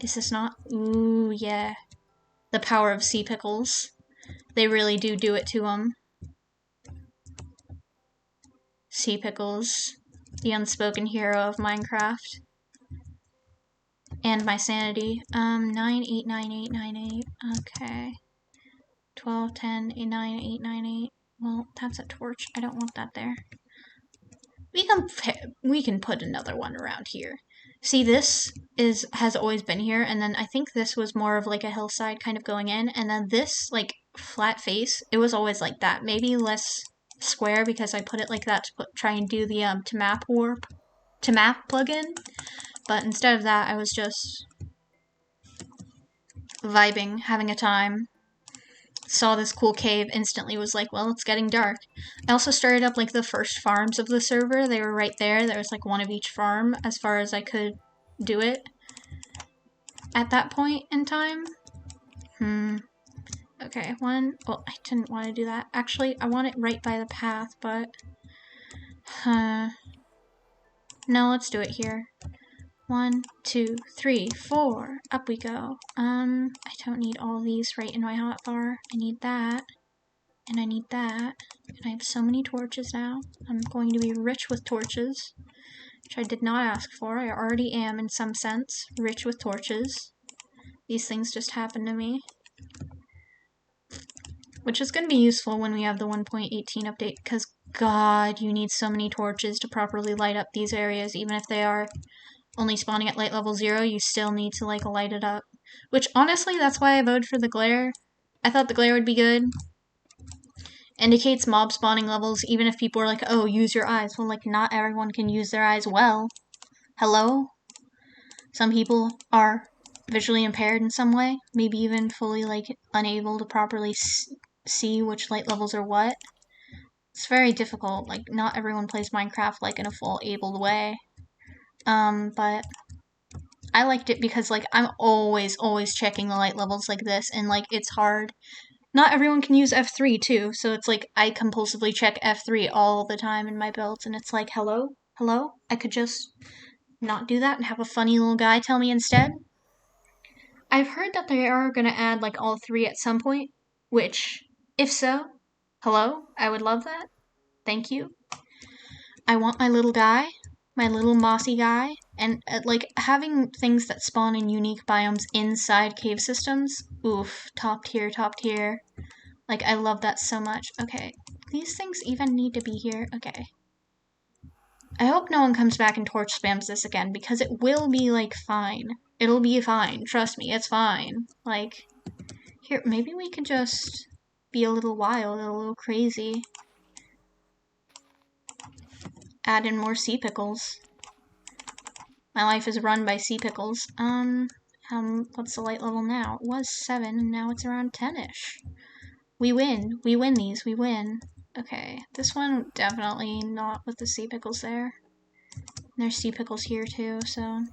Is this not? Ooh, yeah. The power of sea pickles. They really do it to them. Sea pickles. The unspoken hero of Minecraft. And my sanity. 9, 8, 9, 8, 9, 8. Okay. 12, 10, 8, 9, 8, 9, 8. Well, that's a torch. I don't want that there. We can put another one around here. See, this has always been here, and then I think this was more of like a hillside kind of going in, and then this, like, flat face, it was always like that. Maybe less square because I put it like that to try and do the to map plugin, but instead of that, I was just vibing, having a time. Saw this cool cave, instantly was like, well, it's getting dark. I also started up like the first farms of the server. They were right there. There was like one of each farm as far as I could do it at that point in time. Okay, one. Well, I didn't want to do that. Actually, I want it right by the path, but no, let's do it here. 1, 2, 3, 4. Up we go. I don't need all these right in my hotbar. I need that. And I need that. And I have so many torches now. I'm going to be rich with torches, which I did not ask for. I already am, in some sense, rich with torches. These things just happen to me. Which is going to be useful when we have the 1.18 update, because, God, you need so many torches to properly light up these areas, even if they are only spawning at light level 0, you still need to, like, light it up. Which, honestly, that's why I voted for the glare. I thought the glare would be good. Indicates mob spawning levels, even if people are like, oh, use your eyes. Well, like, not everyone can use their eyes well. Hello? Some people are visually impaired in some way, maybe even fully, like, unable to properly see which light levels are what. It's very difficult. Like, not everyone plays Minecraft, like, in a full abled way. But I liked it because, like, I'm always checking the light levels like this, and, like, it's hard. Not everyone can use F3, too, so it's like I compulsively check F3 all the time in my builds, and it's like, hello? I could just not do that and have a funny little guy tell me instead. I've heard that they are gonna add, like, all 3 at some point, which, if so, hello? I would love that. Thank you. I want my little guy, my little mossy guy, And, like, having things that spawn in unique biomes inside cave systems, oof, top tier, top tier. Like, I love that so much. Okay, these things even need to be here. Okay. I hope no one comes back and torch spams this again, because it will be, like, fine. It'll be fine. Trust me, it's fine. Like, here, maybe we could just be a little wild, a little crazy. Add in more sea pickles. My life is run by sea pickles. What's the light level now? It was 7, and now it's around 10-ish. We win. We win these. We win. Okay, this one definitely not with the sea pickles there. And there's sea pickles here too, so...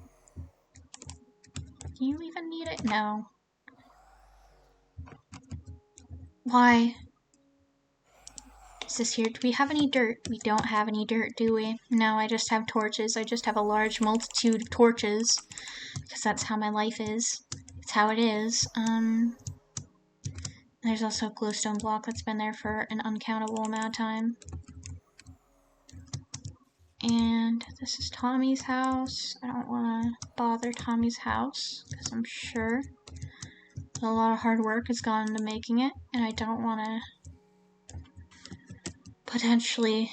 Do you even need it? No. Why? Is this here? Do we have any dirt? We don't have any dirt, do we? No, I just have torches. I just have a large multitude of torches. Because that's how my life is. It's how it is. There's also a glowstone block that's been there for an uncountable amount of time. And this is Tommy's house. I don't want to bother Tommy's house, because I'm sure a lot of hard work has gone into making it, and I don't want to potentially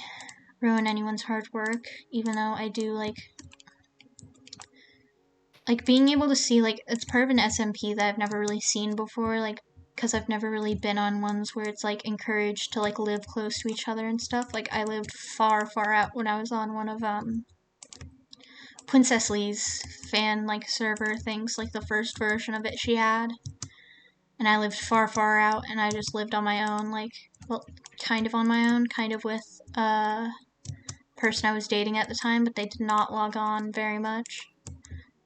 ruin anyone's hard work, even though I do like being able to see, like, it's part of an SMP that I've never really seen before, like, because I've never really been on ones where it's, like, encouraged to, like, live close to each other and stuff. Like, I lived far, far out when I was on one of, Princess Lee's fan, like, server things, like, the first version of it she had. And I lived far, far out, and I just lived on my own, like, well, kind of on my own, kind of with a person I was dating at the time, but they did not log on very much.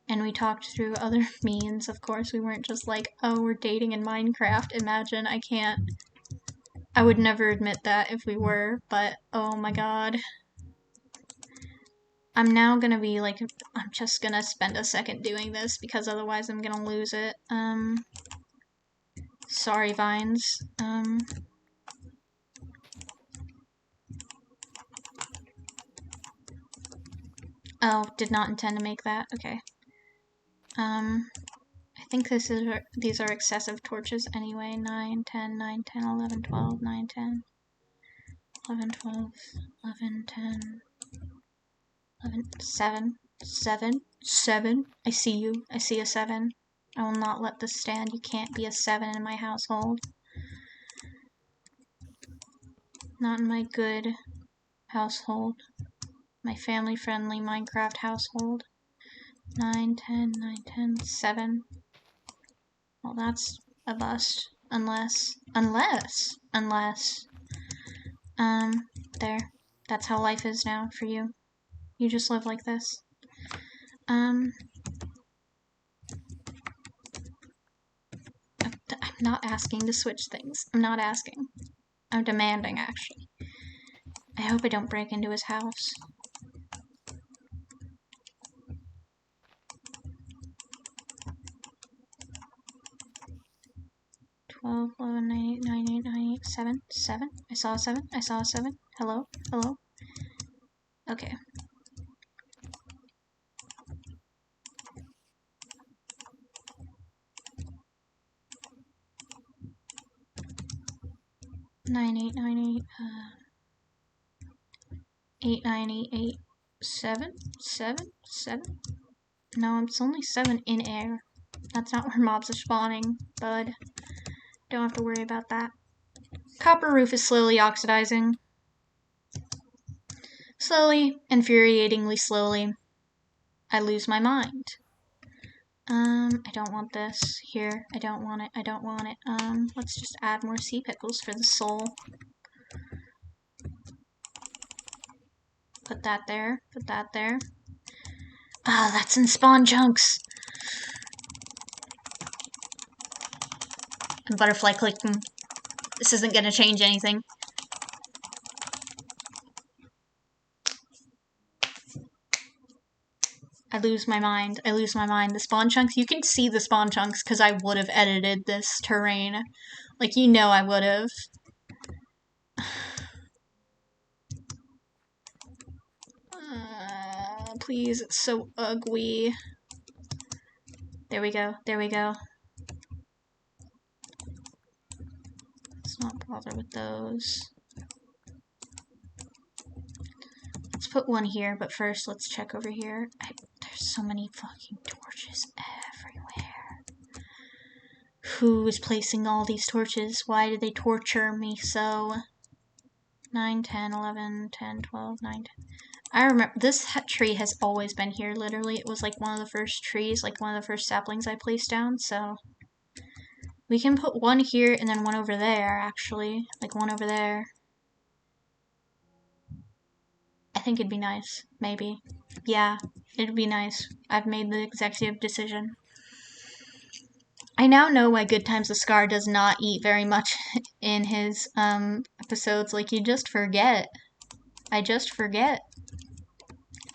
And we talked through other means, of course. We weren't just like, oh, we're dating in Minecraft. Imagine, I would never admit that if we were, but oh my god. I'm now gonna be like, I'm just gonna spend a second doing this because otherwise I'm gonna lose it. Sorry, Vines. Oh, did not intend to make that. Okay. I think these are excessive torches anyway. 9, 10, 9, 10, 11, 12, 9, 10, 11, 12, 11, 10, 11, 7, 7, 7. I see you. I see a 7. I will not let this stand. You can't be a 7 in my household. Not in my good household. My family-friendly Minecraft household. 9, 10, 9, 10, 7. Well, that's a bust. Unless, there. That's how life is now for you. You just live like this. I'm not asking to switch things. I'm not asking. I'm demanding, actually. I hope I don't break into his house. Twelve, 11, 9, 8, 9, 8, 9, 8, 7, 7. I saw a 7. I saw a 7. Hello? Hello? Okay. Nine, 8, 9, 8, 8, 9, 8, 8, 7, 7, 7. No, it's only 7 in air. That's not where mobs are spawning, bud. Don't have to worry about that. Copper roof is slowly oxidizing. Slowly, infuriatingly slowly. I lose my mind. I don't want this here. I don't want it. I don't want it. Let's just add more sea pickles for the soul. Put that there. Put that there. Ah, that's in spawn chunks. And butterfly clicking. This isn't gonna change anything. I lose my mind. I lose my mind. The spawn chunks, you can see the spawn chunks because I would have edited this terrain. Like, you know I would have. Please, it's so ugly. There we go. There we go. Let's not bother with those. Let's put one here, but first let's check over here. There's so many fucking torches everywhere. Who is placing all these torches? Why do they torture me so? 9, 10, 11, 10, 12, 9, 10. I remember this tree has always been here, literally. It was like one of the first trees, like one of the first saplings I placed down, so we can put one here and then one over there, actually. Like one over there. I think it'd be nice. Maybe. Yeah, it'd be nice. I've made the executive decision. I now know why Good Times the Scar does not eat very much in his episodes. Like, you just forget. I just forget.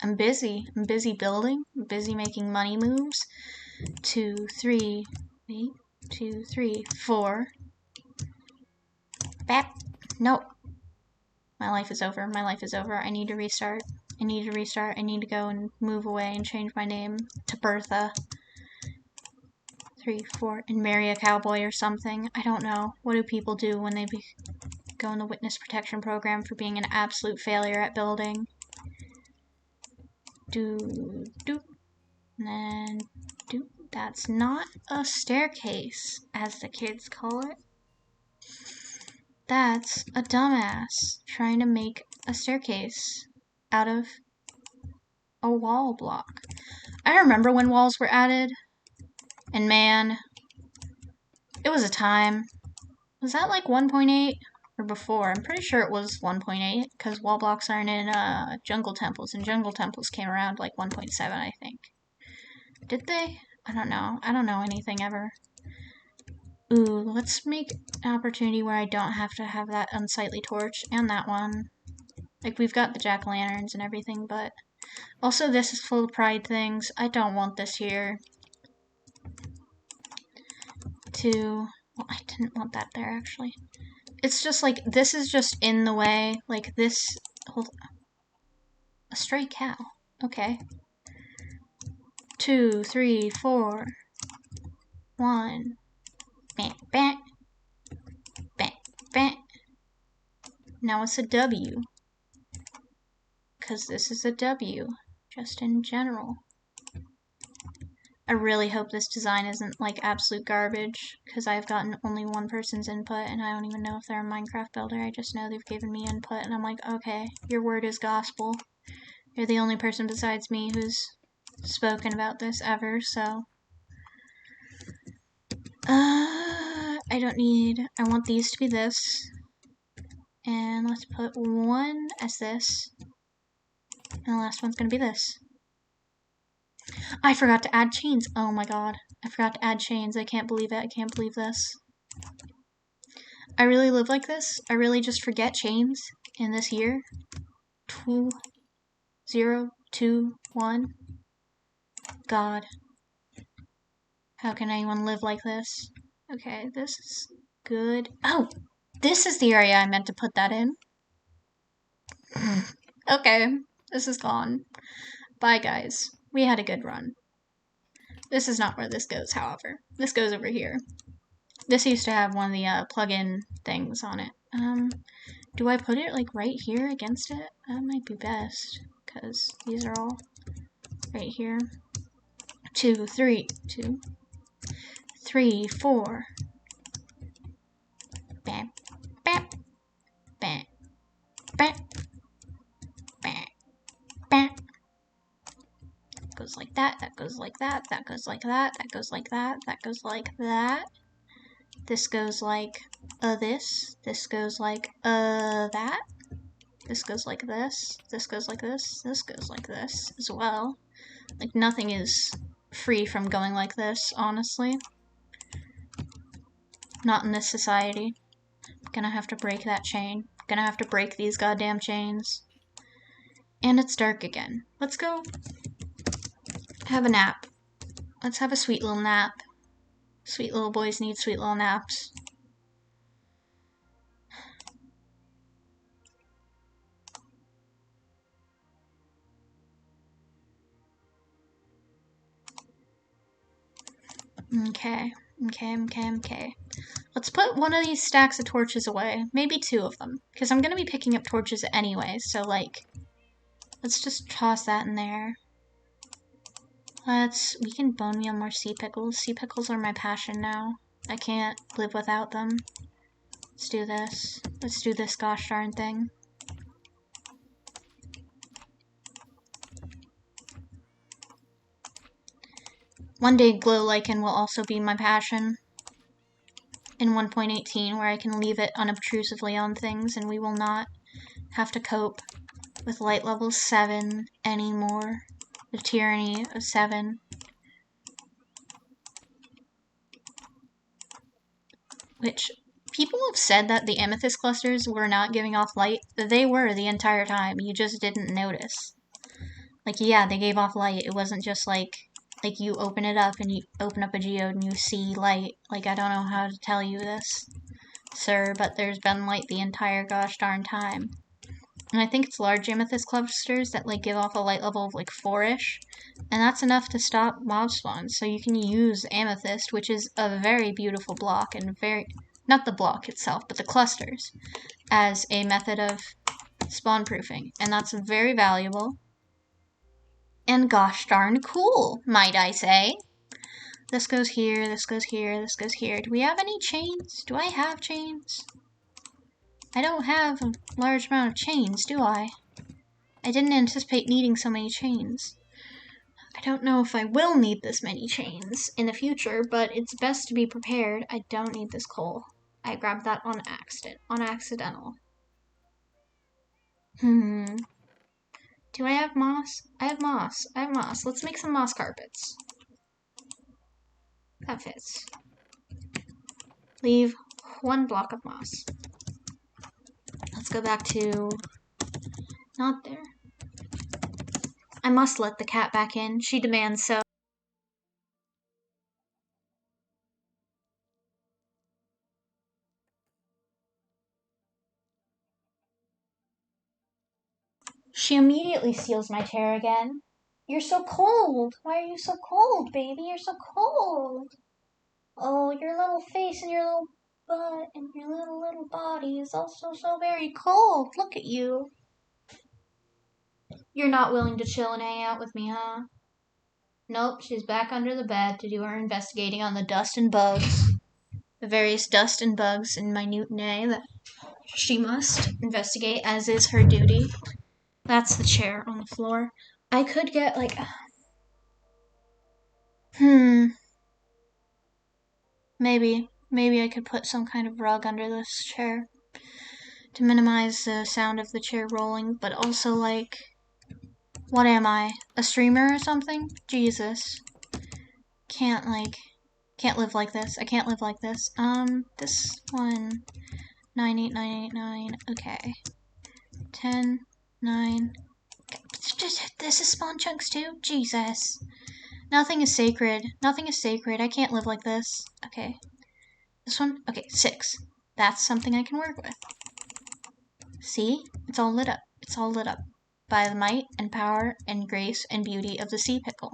I'm busy. I'm busy building. I'm busy making money moves. 2, 3, 8, 2, 3, 4. Bap. Nope. My life is over. My life is over. I need to restart. I need to restart. I need to go and move away and change my name to Bertha. 3, 4, and marry a cowboy or something. I don't know. What do people do when they go in the witness protection program for being an absolute failure at building? Do. And then do. That's not a staircase, as the kids call it. That's a dumbass trying to make a staircase out of a wall block. I remember when walls were added, and man, it was a time. Was that like 1.8 or before? I'm pretty sure it was 1.8 because wall blocks aren't in jungle temples, and jungle temples came around like 1.7, I think. Did they? I don't know. I don't know anything ever. Ooh, let's make an opportunity where I don't have to have that unsightly torch and that one. Like, we've got the jack-o'-lanterns and everything, but also this is full of pride things. I don't want this here. 2. Well, I didn't want that there, actually. It's just like, this is just in the way. Like, this. Hold on. A stray cow. Okay. 2, 3, 4. 1. Bang, bang. Bang, bang. Now it's a W. Because this is a W. Just in general. I really hope this design isn't like absolute garbage, because I've gotten only one person's input, and I don't even know if they're a Minecraft builder. I just know they've given me input, and I'm like, okay, your word is gospel. You're the only person besides me who's spoken about this ever, so. I don't need, I want these to be this. And let's put one as this. And the last one's gonna be this. I forgot to add chains. Oh my god. I forgot to add chains. I can't believe it. I can't believe this. I really live like this. I really just forget chains in this year. 2, 0, 2, 1. God. How can anyone live like this? Okay, this is good. Oh! This is the area I meant to put that in. Okay, this is gone. Bye, guys. We had a good run. This is not where this goes, however. This goes over here. This used to have one of the plug-in things on it. Do I put it like right here against it? That might be best, because these are all right here. 2, 3, 2, 3, 4. Bam, bam, bam, bam, bam, bam. Goes like that, that goes like that, that goes like that, that goes like that, that goes like that. This goes like this. This goes like that. This goes like this. This goes like this. This goes like this as well. Like, nothing is free from going like this, honestly. Not in this society. Gonna have to break that chain. Gonna have to break these goddamn chains. And it's dark again. Let's go have a nap. Let's have a sweet little nap. Sweet little boys need sweet little naps. Okay. Let's put one of these stacks of torches away. Maybe 2 of them. Because I'm gonna be picking up torches anyway, so like... Let's just toss that in there. We can bone meal more sea pickles. Sea pickles are my passion now. I can't live without them. Let's do this. Let's do this gosh darn thing. One day glow lichen will also be my passion. In 1.18, where I can leave it unobtrusively on things and we will not have to cope with light level 7 anymore. The tyranny of 7. Which, people have said that the amethyst clusters were not giving off light. They were the entire time. You just didn't notice. Like, yeah, they gave off light. It wasn't just like you open it up and you open up a geode and you see light. Like, I don't know how to tell you this, sir, but there's been light the entire gosh darn time. And I think it's large amethyst clusters that like give off a light level of like 4-ish. And that's enough to stop mob spawns. So you can use amethyst, which is a very beautiful block and not the block itself, but the clusters, as a method of spawn proofing. And that's very valuable. And gosh darn cool, might I say. This goes here, this goes here, this goes here. Do we have any chains? Do I have chains? I don't have a large amount of chains, do I? I didn't anticipate needing so many chains. I don't know if I will need this many chains in the future, but it's best to be prepared. I don't need this coal. I grabbed that on accidental. Do I have moss? I have moss. Let's make some moss carpets. That fits. Leave 1 block of moss. Let's go back to... Not there. I must let the cat back in. She demands so. She immediately steals my chair again. You're so cold. Why are you so cold, baby? You're so cold. Oh, your little face and your little butt and your little body is also so very cold. Look at you. You're not willing to chill and hang out with me, huh? Nope, she's back under the bed to do her investigating on the dust and bugs. The various dust and bugs in minute that she must investigate, as is her duty. That's the chair on the floor. I could get, like... Maybe I could put some kind of rug under this chair to minimize the sound of the chair rolling, but also, like... What am I? A streamer or something? Jesus. Can't live like this. I can't live like this. This one... 98989. Okay. 10, 9... This is spawn chunks too? Jesus. Nothing is sacred. Nothing is sacred. I can't live like this. Okay. This one? Okay, 6. That's something I can work with. See? It's all lit up. It's all lit up. By the might and power and grace and beauty of the sea pickle.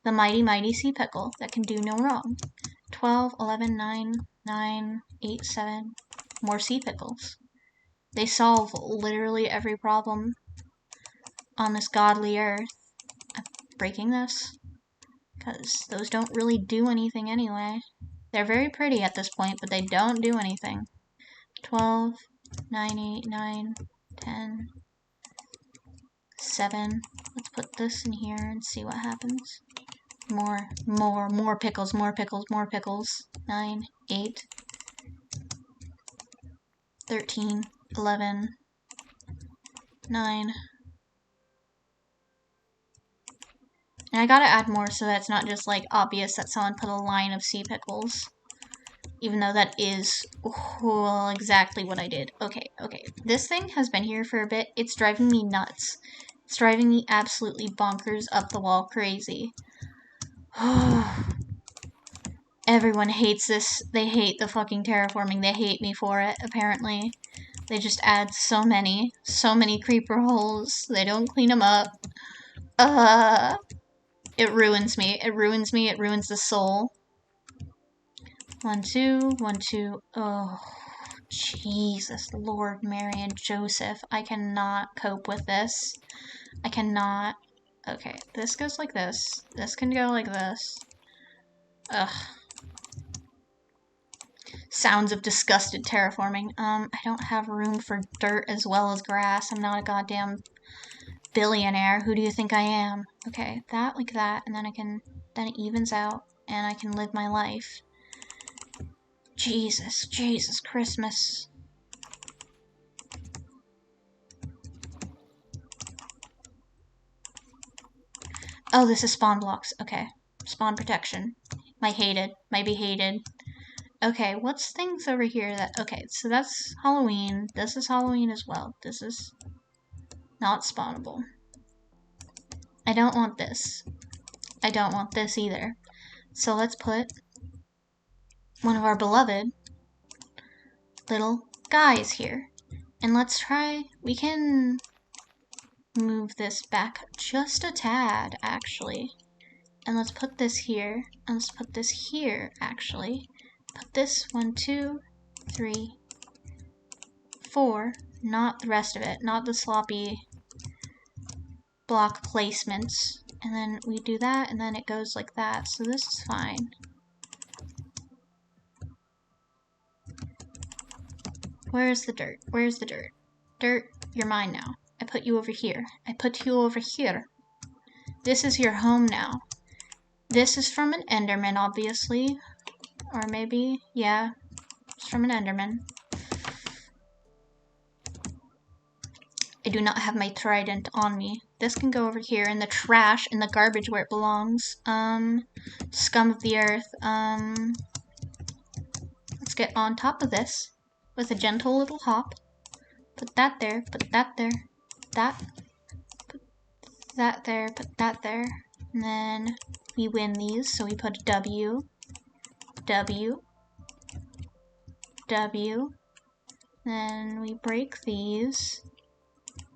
The mighty, mighty sea pickle that can do no wrong. 12, 11, 9, 9, 8, 7. More sea pickles. They solve literally every problem on this godly earth. I'm breaking this, because those don't really do anything anyway. They're very pretty at this point, but they don't do anything. 12, 9, 8, 9, 10, 7. Let's put this in here and see what happens. More pickles, more pickles, more pickles. 9, 8, 13, 11, 9. And I gotta add more so that it's not just like obvious that someone put a line of sea pickles. Even though that is exactly what I did. Okay. This thing has been here for a bit. It's driving me nuts. It's driving me absolutely bonkers, up the wall crazy. Everyone hates this. They hate the fucking terraforming. They hate me for it, apparently. They just add so many creeper holes. They don't clean them up. It ruins me. It ruins the soul. 1, 2, 1, 2. Oh, Jesus, Lord, Mary, and Joseph. I cannot cope with this. I cannot. Okay, this goes like this. This can go like this. Ugh. Sounds of disgusted terraforming. I don't have room for dirt as well as grass. I'm not a goddamn billionaire. Who do you think I am? Okay, that like that, and then then it evens out, and I can live my life. Jesus, Jesus, Christmas. Oh, this is spawn blocks. Okay, spawn protection. My be hated. Okay, what's things over here that... Okay, so that's Halloween. This is Halloween as well. This is not spawnable. I don't want this. I don't want this either. So let's put one of our beloved little guys here. And let's try... We can move this back just a tad, actually. And let's put this here. And let's put this here, actually. Put this 1, 2, 3, 4. Not the rest of it. Not the sloppy block placements. And then we do that, and then it goes like that. So this is fine. Where's the dirt? Where's the dirt? Dirt, you're mine now. I put you over here. I put you over here. This is your home now. This is from an Enderman, obviously. Or maybe, yeah, it's from an Enderman. I do not have my trident on me. This can go over here in the trash, in the garbage where it belongs. Scum of the earth. Let's get on top of this with a gentle little hop. Put that there, put that there, that, put that there, put that there. And then we win these, so we put W, W, W. Then we break these.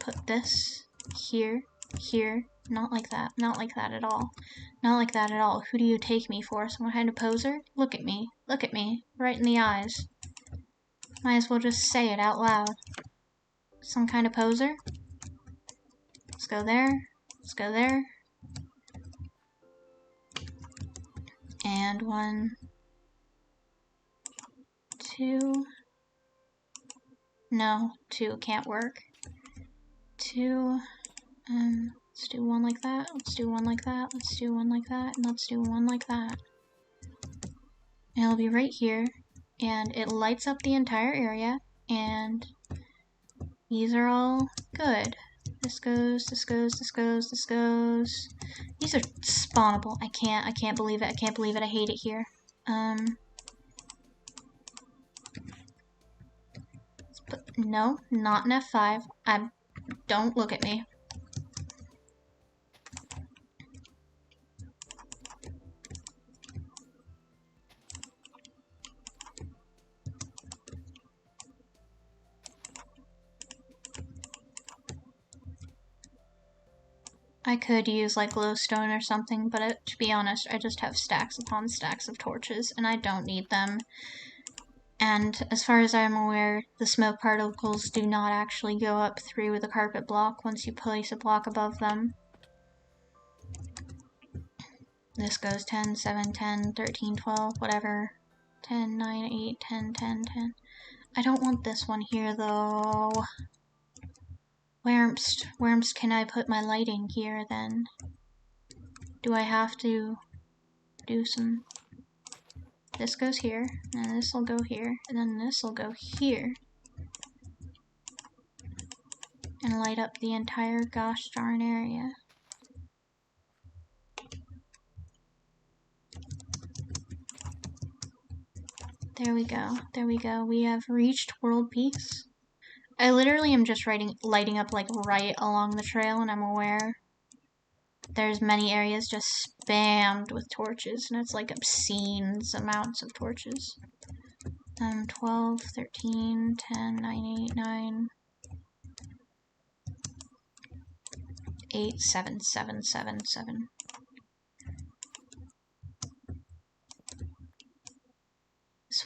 Put this here, here. Not like that. Not like that at all. Not like that at all. Who do you take me for? Some kind of poser? Look at me. Look at me. Right in the eyes. Might as well just say it out loud. Some kind of poser? Let's go there. Let's go there. And 1, 2. No, 2 can't work. 2. Let's do 1 like that. Let's do 1 like that. Let's do 1 like that. And let's do 1 like that. And it'll be right here. And it lights up the entire area. And these are all good. This goes, this goes, this goes, this goes. These are spawnable. I can't believe it. I can't believe it. I hate it here. No, not an F5. Don't look at me. I could use like glowstone or something, but to be honest, I just have stacks upon stacks of torches, and I don't need them. And as far as I'm aware, the smoke particles do not actually go up through the carpet block once you place a block above them. This goes 10, 7, 10, 13, 12, whatever. 10, 9, 8, 10, 10, 10. I don't want this one here, though. Where can I put my lighting here, then? Do I have to do some... This goes here, and this will go here, and then this will go here. And light up the entire gosh darn area. There we go, there we go. We have reached world peace. I literally am just lighting up like right along the trail, and I'm aware there's many areas just spammed with torches, and it's like obscene amounts of torches. 12, 13, 10, 9, 8, 9, 8, 7, 7, 7, 7.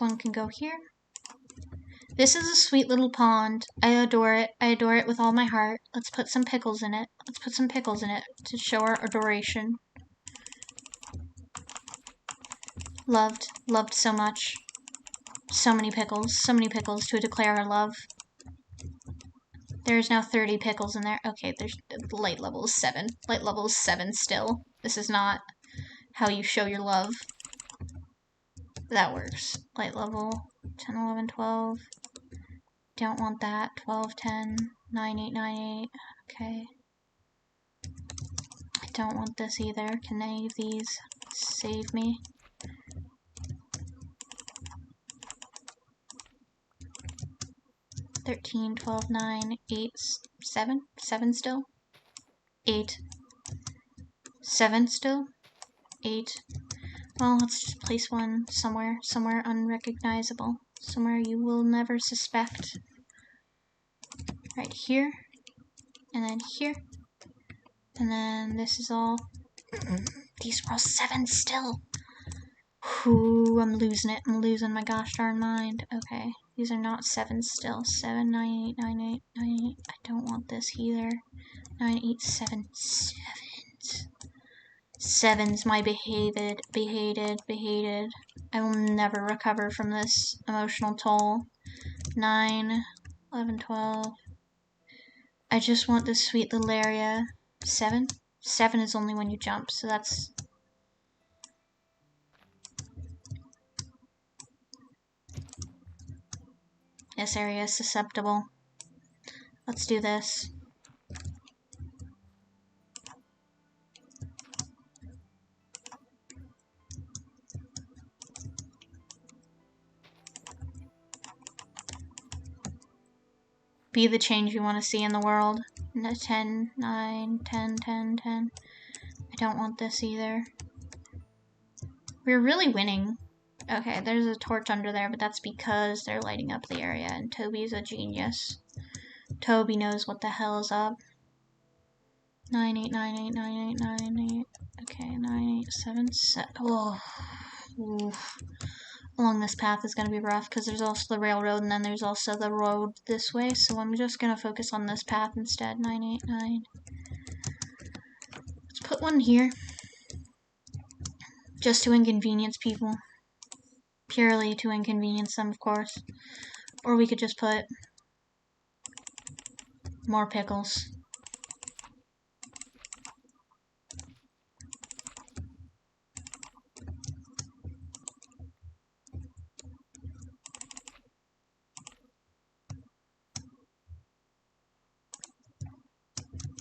one can go here. This is a sweet little pond. I adore it. I adore it with all my heart. Let's put some pickles in it. Let's put some pickles in it to show our adoration. Loved. Loved so much. So many pickles. So many pickles to declare our love. There's now 30 pickles in there. Okay, there's light level is 7. Light level is 7 still. This is not how you show your love. That works. Light level 10, 11, 12. Don't want that. 12, 10, 9, 8, 9, 8. Okay. I don't want this either. Can any of these save me? $13, 12, 9, 8, 7? 7 still? 8. 7 still? 8. Well, let's just place one somewhere unrecognizable. Somewhere you will never suspect. Right here. And then here. And then this is all... These were all 7 still. Ooh, I'm losing it. I'm losing my gosh darn mind. Okay, these are not 7 still. 7, 9, 8, 9, 8, 9, 8. I don't want this either. 9, 8, 7. 7s. 7's my behated. I will never recover from this emotional toll. 9, 11, 12. I just want this sweet little area. 7? 7 is only when you jump, so that's... This area is susceptible. Let's do this. Be the change you want to see in the world. 10, 9, 10, 10, 10. I don't want this either. We're really winning. Okay, there's a torch under there, but that's because they're lighting up the area, and Toby's a genius. Toby knows what the hell is up. 9, 8, 9, 8, 9, 8, 9, 8. Okay, 9, 8, 7, 7. Oh. Oof. Along this path is going to be rough because there's also the railroad and then there's also the road this way, so I'm just going to focus on this path instead. 9, 8, 9. Let's put one here. Just to inconvenience people. Purely to inconvenience them, of course. Or we could just put more pickles.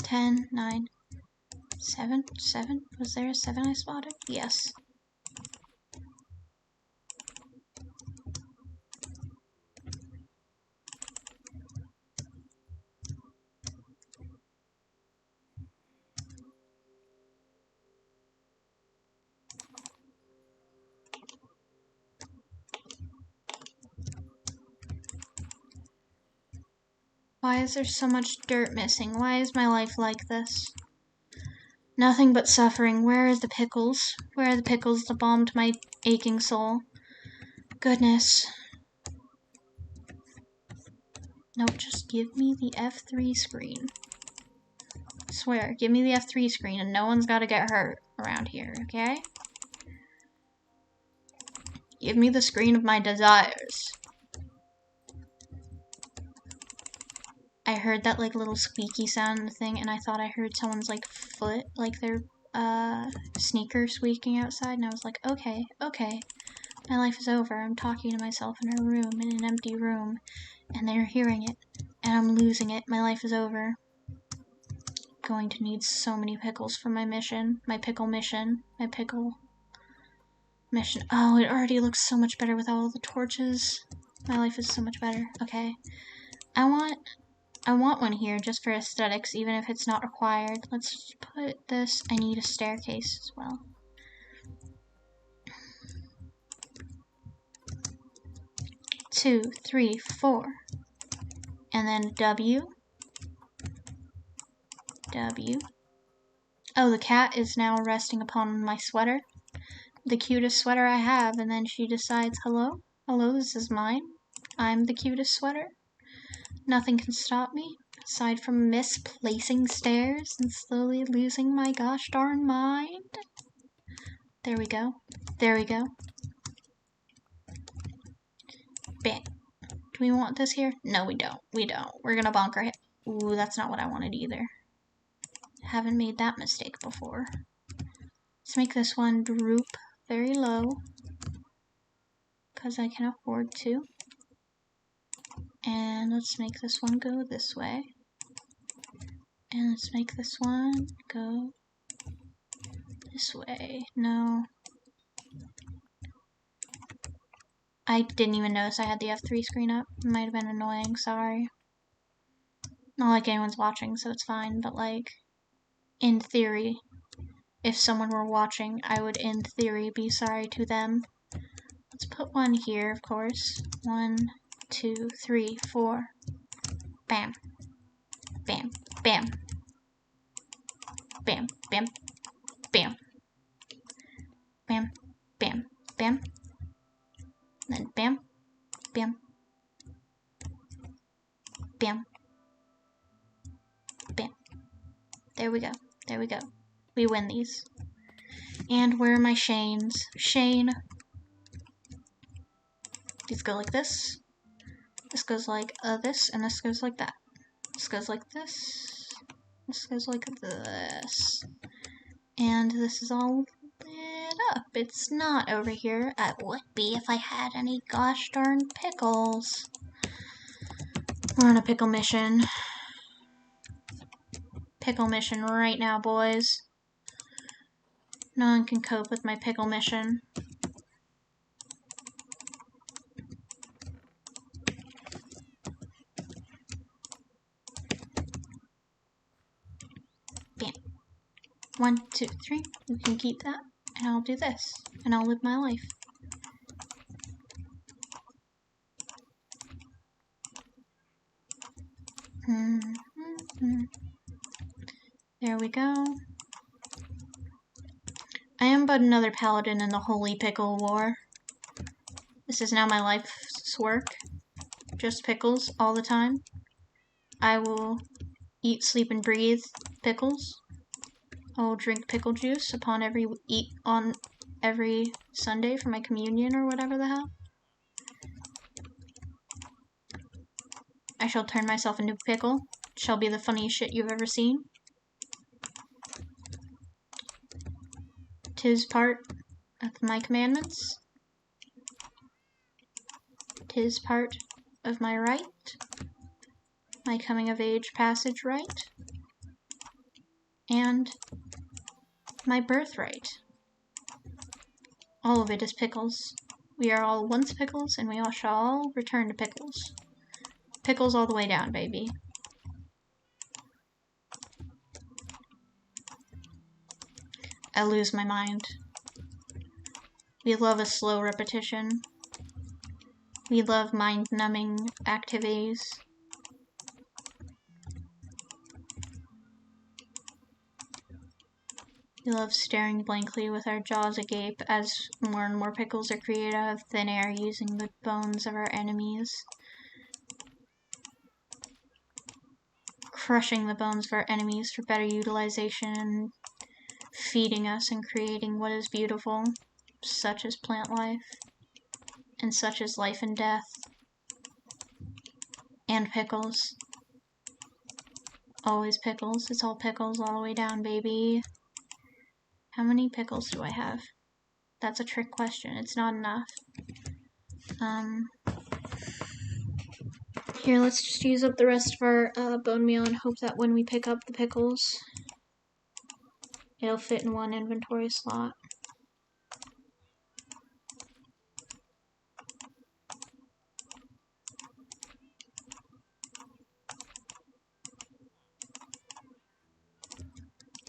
Ten, 9, 7, 7. Was there a 7 I spotted? Yes. Why is there so much dirt missing? Why is my life like this? Nothing but suffering. Where are the pickles? Where are the pickles that balmed my aching soul? Goodness. Nope, just give me the F3 screen. I swear, give me the F3 screen and no one's gotta get hurt around here, okay? Give me the screen of my desires. I heard that like little squeaky sound in the thing and I thought I heard someone's like foot, like their sneaker squeaking outside, and I was like, okay, my life is over. I'm talking to myself in a room, in an empty room, and they're hearing it, and I'm losing it. My life is over. Going to need so many pickles for my mission, my pickle mission. Oh, it already looks so much better with all the torches. My life is so much better. Okay, I want one here just for aesthetics, even if it's not required. Let's put this. I need a staircase as well. Two, 3, 4. And then W. Oh, the cat is now resting upon my sweater. The cutest sweater I have, and then she decides, hello? Hello, this is mine. I'm the cutest sweater. Nothing can stop me, aside from misplacing stairs and slowly losing my gosh darn mind. There we go. There we go. Bam. Do we want this here? No, we don't. We don't. We're gonna bonker hit. Ooh, that's not what I wanted either. Haven't made that mistake before. Let's make this one droop very low, because I can afford to. And let's make this one go this way. And let's make this one go this way. No. I didn't even notice I had the F3 screen up. It might have been annoying, sorry. Not like anyone's watching, so it's fine, but like, in theory, if someone were watching, I would in theory be sorry to them. Let's put one here, of course. 1, 2, 3, 4. Bam. Bam. Bam. Bam. Bam. Bam. Bam. Bam. Bam. Then bam. Bam. Bam. Bam. There we go. There we go. We win these. And where are my Shanes? Shane. These go like this. This goes like this, and this goes like that. This goes like this. This goes like this. And this is all lit up. It's not over here. It would be if I had any gosh darn pickles. We're on a pickle mission. Pickle mission right now, boys. No one can cope with my pickle mission. Bam. 1, 2, 3. You can keep that, and I'll do this, and I'll live my life. There we go. I am but another paladin in the holy pickle war. This is now my life's work. Just pickles all the time. I will eat, sleep, and breathe pickles. I will drink pickle juice on every Sunday for my communion or whatever the hell. I shall turn myself into a pickle. It shall be the funniest shit you've ever seen. 'Tis part of my commandments. 'Tis part of my right. My coming of age passage right. And my birthright. All of it is pickles. We are all once pickles, and we all shall all return to pickles. Pickles all the way down, baby. I lose my mind. We love a slow repetition. We love mind-numbing activities. We love staring blankly with our jaws agape as more and more pickles are created out of thin air using the bones of our enemies. Crushing the bones of our enemies for better utilization and feeding us and creating what is beautiful, such as plant life, and such as life and death, and pickles. Always pickles. It's all pickles all the way down, baby. How many pickles do I have? That's a trick question. It's not enough. Here, let's just use up the rest of our bone meal and hope that when we pick up the pickles, it'll fit in one inventory slot.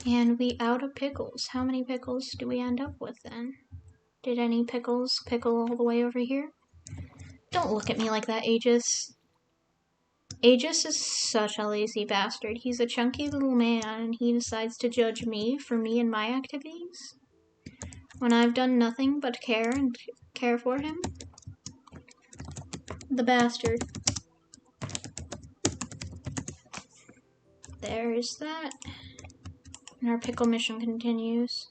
And we out of pickles. How many pickles do we end up with then? Did any pickles pickle all the way over here? Don't look at me like that, Aegis. Aegis is such a lazy bastard. He's a chunky little man, and he decides to judge me for me and my activities when I've done nothing but care for him. The bastard. There's that. And our pickle mission continues.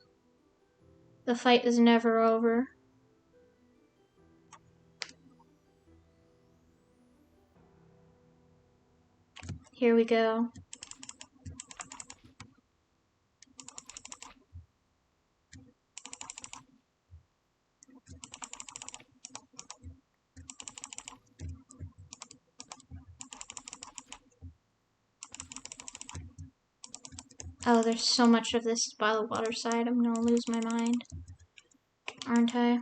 The fight is never over. Here we go. Oh, there's so much of this by the water side. I'm gonna lose my mind. Aren't I?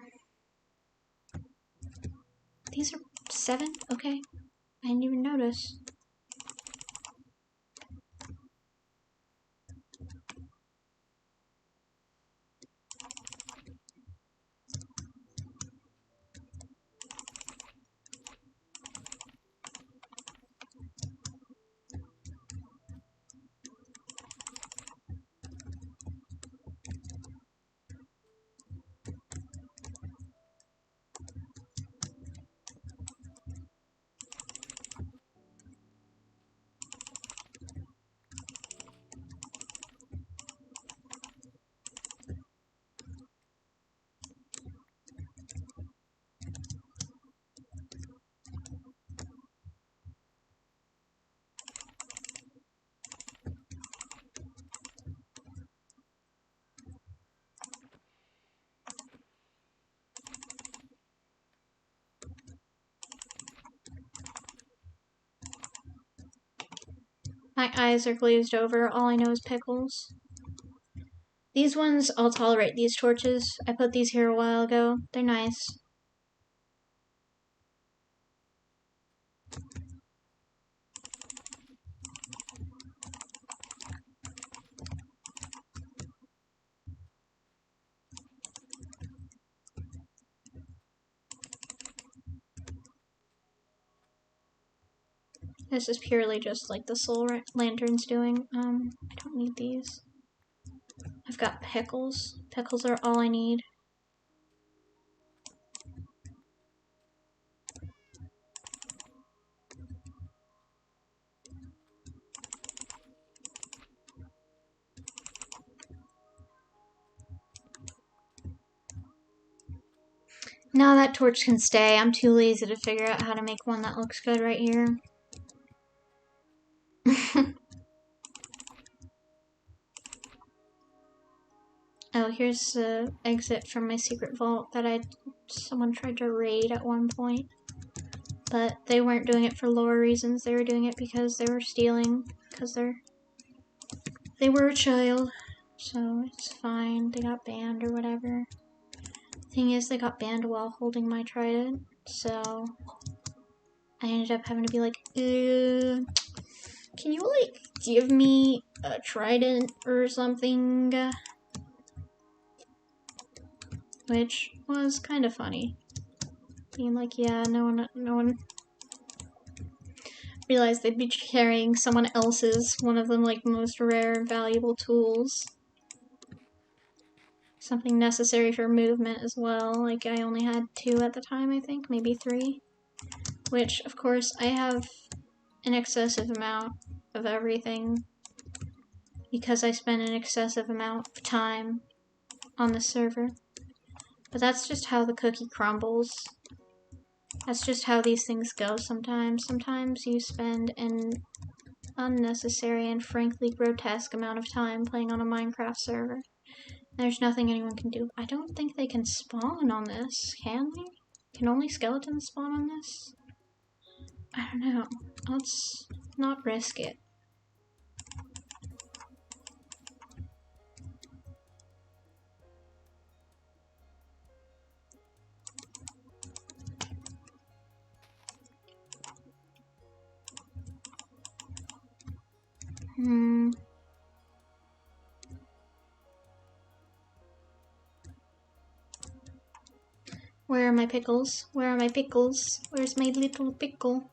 These are 7? Okay. I didn't even notice. My eyes are glazed over. All I know is pickles. These ones, I'll tolerate these torches. I put these here a while ago. They're nice. This is purely just like the soul lantern's doing. I don't need these. I've got pickles. Pickles are all I need. Now that torch can stay. I'm too lazy to figure out how to make one that looks good right here. Oh, here's the exit from my secret vault that someone tried to raid at one point. But they weren't doing it for lore reasons. They were doing it because they were stealing. Because they were a child. So it's fine. They got banned or whatever. Thing is, they got banned while holding my trident. So I ended up having to be like, can you, like, give me a trident or something? Which was kind of funny. Being like, yeah, no one realized they'd be carrying someone else's, one of them, like, most rare and valuable tools. Something necessary for movement as well. Like, I only had 2 at the time, I think, maybe 3. Which, of course, I have an excessive amount of everything because I spend an excessive amount of time on the server. But that's just how the cookie crumbles. That's just how these things go sometimes. Sometimes you spend an unnecessary and frankly grotesque amount of time playing on a Minecraft server. There's nothing anyone can do. I don't think they can spawn on this, can they? Can only skeletons spawn on this? I don't know. Let's not risk it. Where are my pickles? Where are my pickles? Where's my little pickle?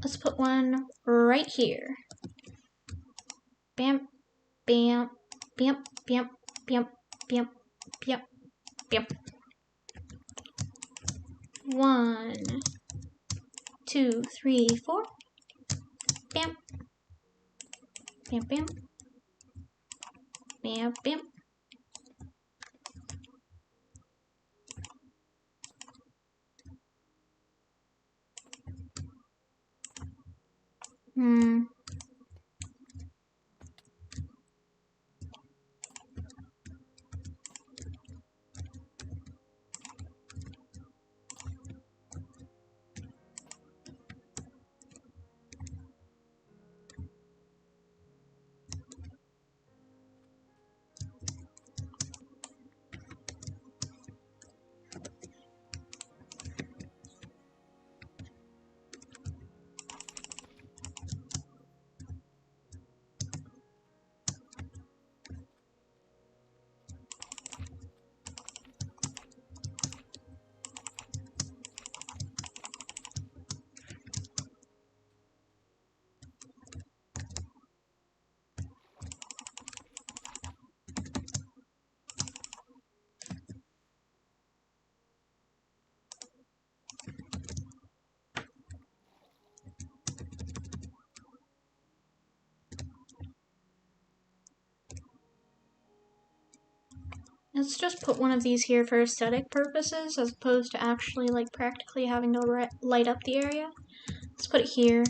Let's put one right here. Bam, bam, bam, bam, bam, bam, bam, bam. 1, 2, 3, 4. Bam, bam, bam, bam, bam. Let's just put one of these here for aesthetic purposes, as opposed to actually like practically having to light up the area. Let's put it here.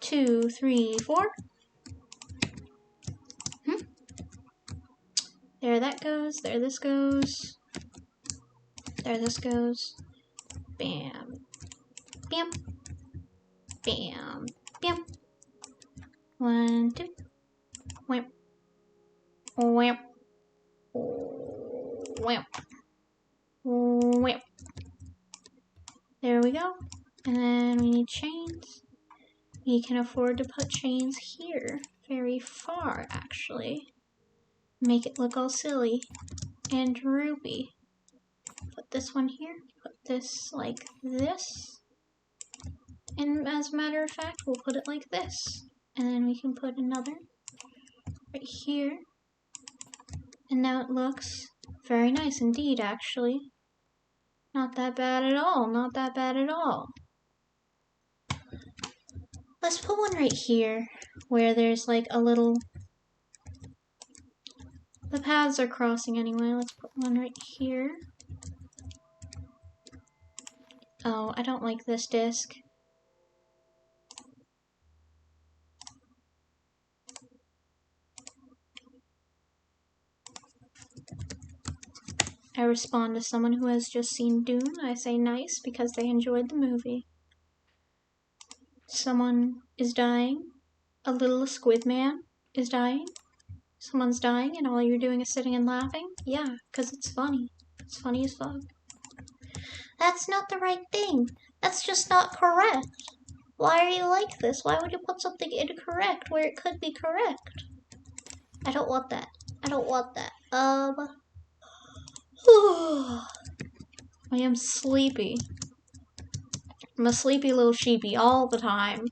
2, 3, 4. There that goes, there this goes, there this goes. Bam, bam, bam, bam. 1, 2. Wham, wham, wham, wham. There we go. And then we need chains. We can afford to put chains here, very far actually. Make it look all silly and droopy. Put this one here, put this like this. And as a matter of fact, we'll put it like this. And then we can put another right here. And now it looks very nice indeed, actually. Not that bad at all, not that bad at all. Let's put one right here, where there's like a little... The paths are crossing anyway. Let's put one right here. Oh, I don't like this disc. I respond to someone who has just seen Dune. I say nice because they enjoyed the movie. Someone is dying. A little squid man is dying. Someone's dying and all you're doing is sitting and laughing? Yeah, because it's funny. It's funny as fuck. That's not the right thing. That's just not correct. Why are you like this? Why would you put something incorrect where it could be correct? I don't want that. I don't want that. I am sleepy. I'm a sleepy little sheepy all the time.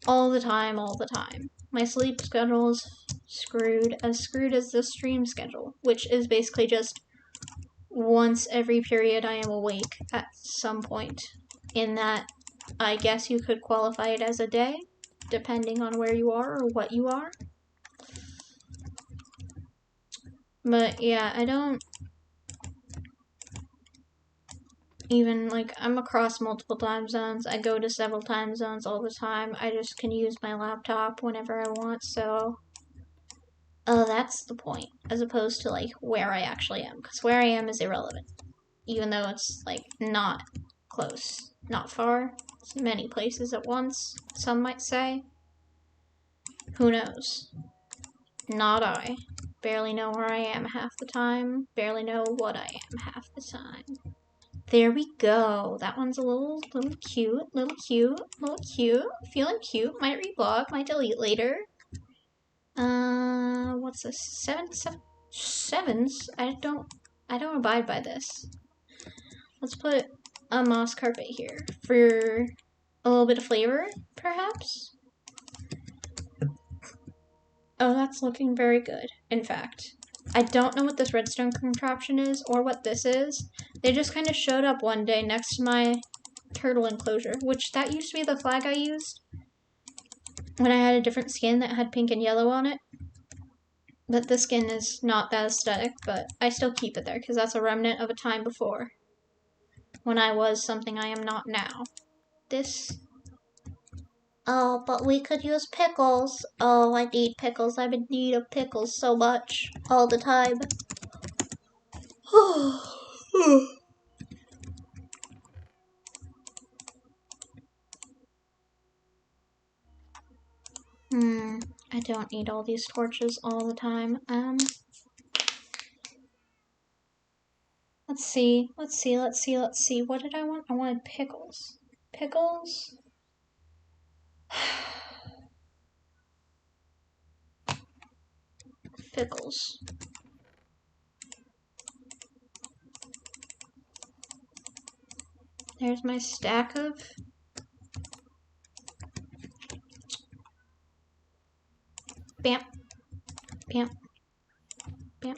All the time, all the time. My sleep schedule is screwed as the stream schedule, which is basically just once every period I am awake at some point. In that, I guess you could qualify it as a day, depending on where you are or what you are. But yeah, I don't even, like, I'm across multiple time zones. I go to several time zones all the time. I just can use my laptop whenever I want, so... Oh, that's the point, as opposed to, like, where I actually am. Because where I am is irrelevant. Even though it's, like, not close. Not far. It's many places at once, some might say. Who knows? Not I. Barely know where I am half the time. Barely know what I am half the time. There we go. That one's a little cute. Little cute. Feeling cute. Might reblog. Might delete later. What's this? Sevens? I don't abide by this. Let's put a moss carpet here for a little bit of flavor, perhaps? Oh, that's looking very good, in fact. I don't know what this redstone contraption is or what this is. They just kind of showed up one day next to my turtle enclosure, which that used to be the flag I used when I had a different skin that had pink and yellow on it. But the skin is not that aesthetic, but I still keep it there because that's a remnant of a time before when I was something I am not now. This. Oh, but we could use pickles. Oh, I need pickles. I'm in need of pickles so much. All the time. I don't need all these torches all the time. Let's see. What did I want? I wanted pickles. Pickles? Pickles. There's my stack of... Bam. Bam. Bam.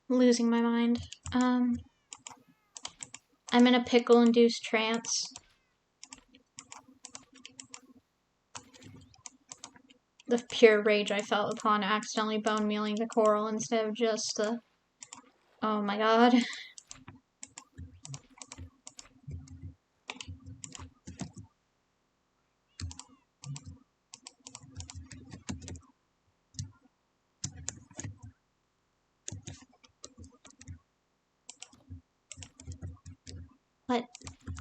Losing my mind. I'm in a pickle-induced trance. The pure rage I felt upon accidentally bone mealing the coral instead of just the... Oh my god. What?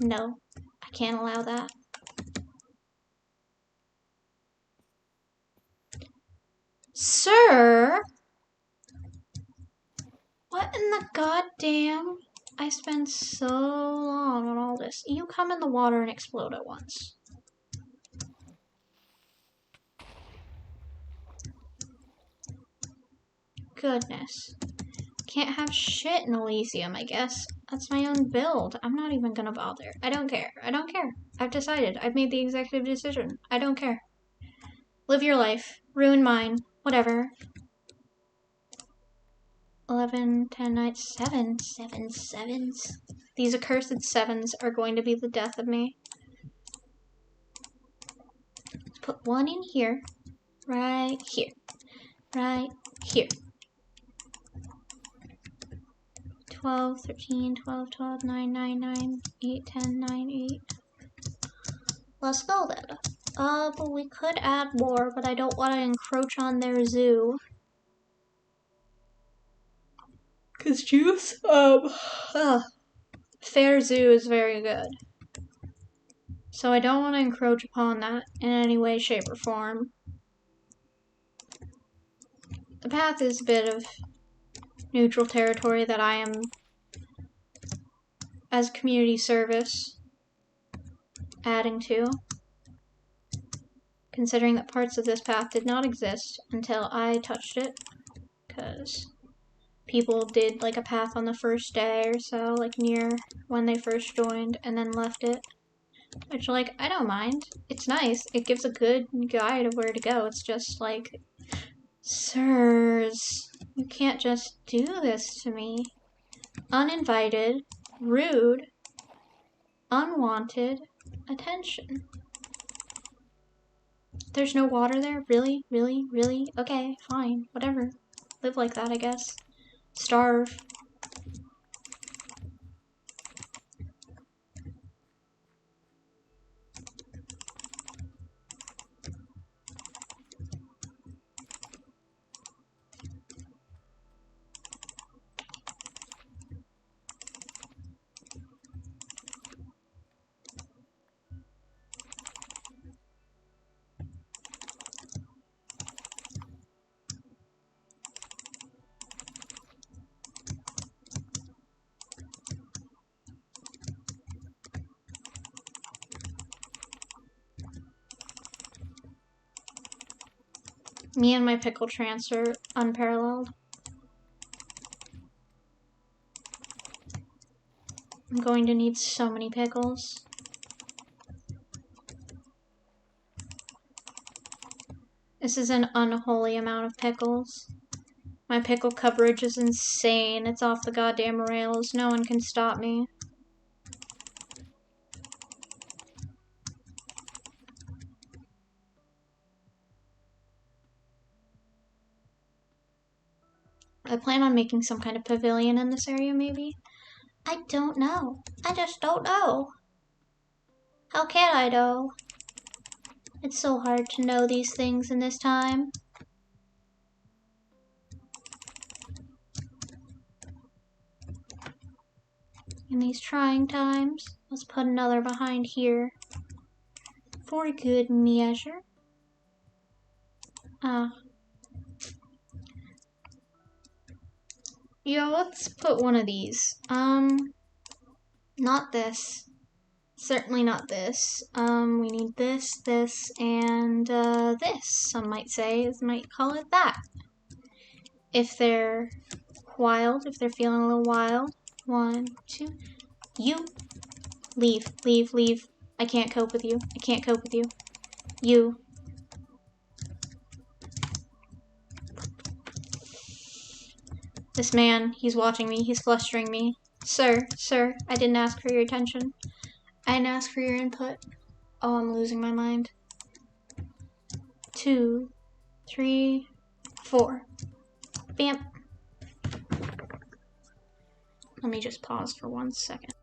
No. I can't allow that. Sir? What in the goddamn? I spent so long on all this. You come in the water and explode at once. Goodness. Can't have shit in Elysium, I guess. That's my own build. I'm not even gonna bother. I don't care. I don't care. I've decided. I've made the executive decision. I don't care. Live your life. Ruin mine. Whatever. 11, 10, 9, 7. 7 sevens. These accursed sevens are going to be the death of me. Let's put one in here. Right here. Right here. 12, 13, 12, 12, 9, 9, 9, 8, 10, 9, 8. Let's go then. But we could add more, but I don't want to encroach on their zoo. Cause juice, Fair Zoo is very good. So I don't want to encroach upon that in any way, shape, or form. The path is a bit of neutral territory that I am, as community service, adding to, considering that parts of this path did not exist until I touched it, because people did like a path on the first day or so, like near when they first joined, and then left it. Which, like, I don't mind. It's nice. It gives a good guide of where to go. It's just like, sirs, you can't just do this to me. Uninvited, rude, unwanted attention. There's no water there? Really? Really? Really? Okay, fine. Whatever. Live like that, I guess. Starve. Me and my pickle trance are unparalleled. I'm going to need so many pickles. This is an unholy amount of pickles. My pickle coverage is insane. It's off the goddamn rails. No one can stop me. I plan on making some kind of pavilion in this area, maybe? I don't know. I just don't know. How can I know? It's so hard to know these things in this time. In these trying times. Let's put another behind here. For good measure. Yeah, let's put one of these. Not this. Certainly not this. We need this, this, and this, some might say. Might call it that. If they're wild, if they're feeling a little wild. 1, 2. You. Leave, leave, leave. I can't cope with you. I can't cope with you. You. This man, he's watching me, he's flustering me. Sir, sir, I didn't ask for your attention. I didn't ask for your input. Oh, I'm losing my mind. 2, 3, 4. Bam. Let me just pause for 1 second.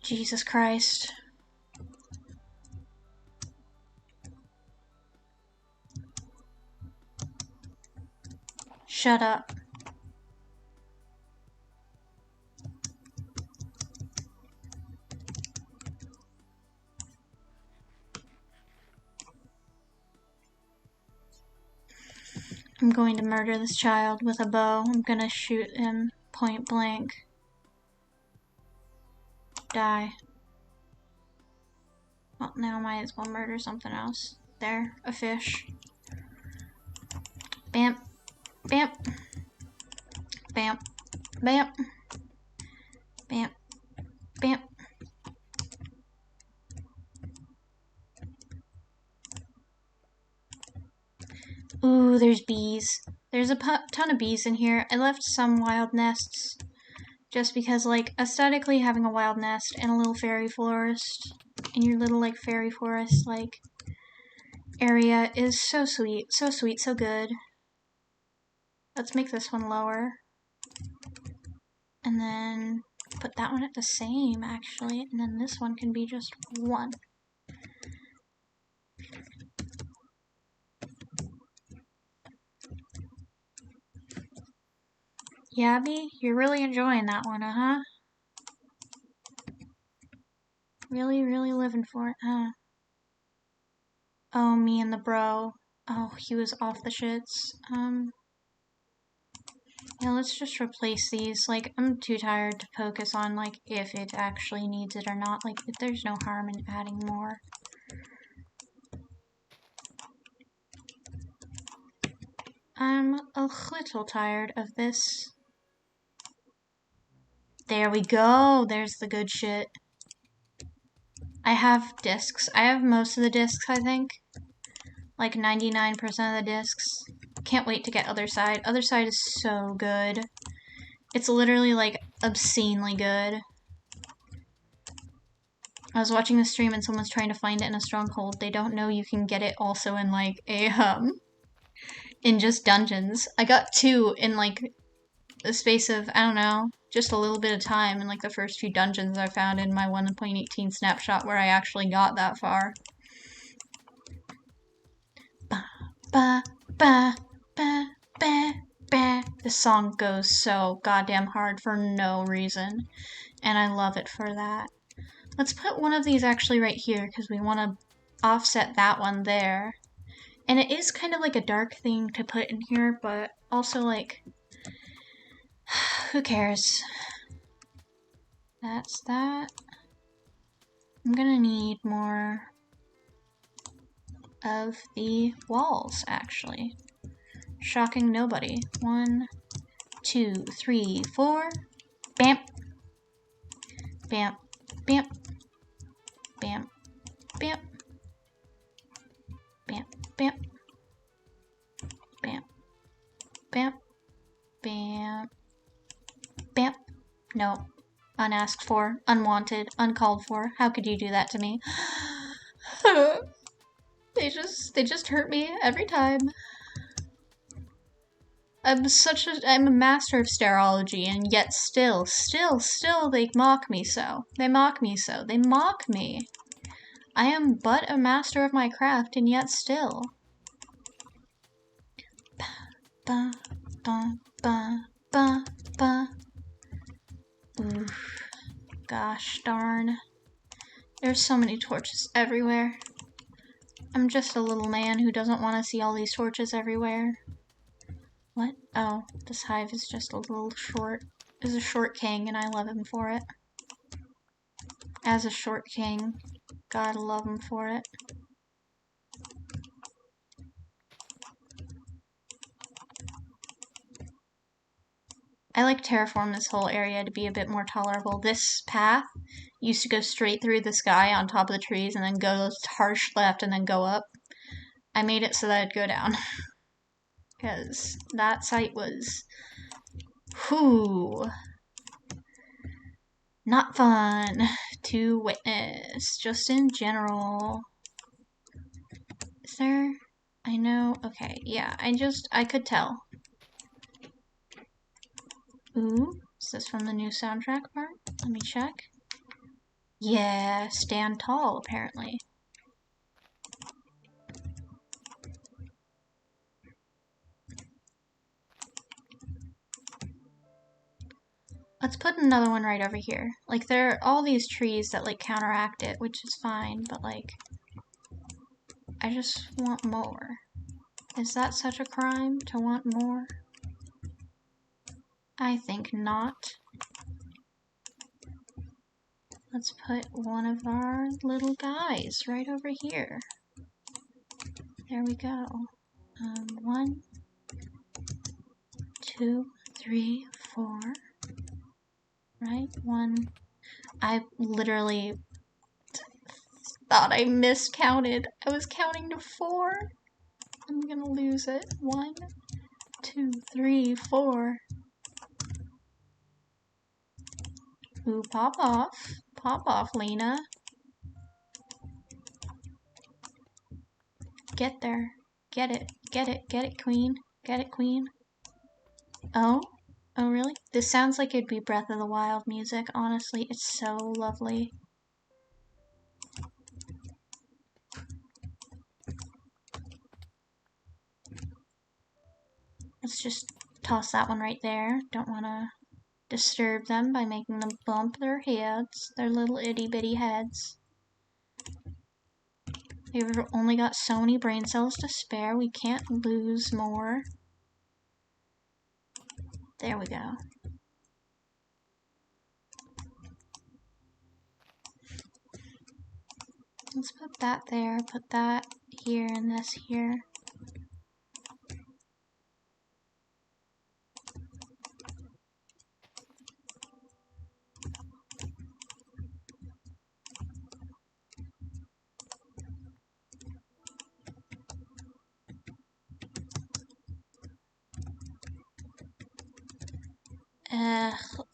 Jesus Christ. Shut up. I'm going to murder this child with a bow. I'm gonna shoot him point blank. Die. Well, now I might as well murder something else. There, a fish. Bam. Bam. Bam. Bam. Bam. Bam. Ooh, there's bees. There's a ton of bees in here. I left some wild nests just because, like, aesthetically having a wild nest and a little fairy forest in your little, like, fairy forest, like, area is so sweet. So sweet, so good. Let's make this one lower. And then put that one at the same, actually. And then this one can be just 1. Yeah, Abby? You're really enjoying that one, huh? Really, really living for it, huh? Oh, me and the bro. Oh, he was off the shits. Yeah, let's just replace these. Like, I'm too tired to focus on, like, if it actually needs it or not. Like, if there's no harm in adding more. I'm a little tired of this. There we go. There's the good shit. I have discs. I have most of the discs, I think. Like 99% of the discs. Can't wait to get Other Side. Other Side is so good. It's literally, like, obscenely good. I was watching the stream and someone's trying to find it in a stronghold. They don't know you can get it also in, like, in just dungeons. I got 2 in, like, the space of, I don't know, just a little bit of time in, like, the first few dungeons I found in my 1.18 snapshot where I actually got that far. Ba, ba, ba, ba, ba, ba. This song goes so goddamn hard for no reason, and I love it for that. Let's put one of these actually right here, because we want to offset that one there. And it is kind of like a dark thing to put in here, but also, like, who cares? That's that. I'm gonna need more of the walls, actually. Shocking nobody. 1, 2, 3, 4. Bam. Bam. Bam. Bam. Bam. Bam. Bam. Bam. Bam. Bam. Bam. No. Unasked for. Unwanted. Uncalled for. How could you do that to me? They just hurt me every time. I'm a master of stereology, and yet still, they mock me so. They mock me so. They mock me. I am but a master of my craft, and yet still. Ba, ba, ba, ba, ba. Oof. Gosh darn. There's so many torches everywhere. I'm just a little man who doesn't want to see all these torches everywhere. What? Oh, this hive is just a little short. Is a short king, and I love him for it. As a short king, gotta love him for it. I like terraform this whole area to be a bit more tolerable. This path used to go straight through the sky on top of the trees and then go harsh left and then go up. I made it so that it'd go down. Because that site was... whew... not fun to witness, just in general. Is there... I know... okay, yeah, I could tell. Ooh, is this from the new soundtrack part? Let me check. Yeah, stand tall, apparently. Let's put another one right over here. Like, there are all these trees that, like, counteract it, which is fine, but, like, I just want more. Is that such a crime to want more? I think not. Let's put one of our little guys right over here. There we go. 1, 2, 3, 4. Right? 1. I literally thought I miscounted. I was counting to 4. I'm gonna lose it. 1, 2, 3, 4. Ooh, pop off. Pop off, Lena. Get there. Get it. Get it. Get it, queen. Get it, queen. Oh? Oh, really? This sounds like it'd be Breath of the Wild music. Honestly, it's so lovely. Let's just toss that one right there. Don't want to disturb them by making them bump their heads, their little itty bitty heads. We've only got so many brain cells to spare. We can't lose more. There we go. Let's put that there, put that here, and this here.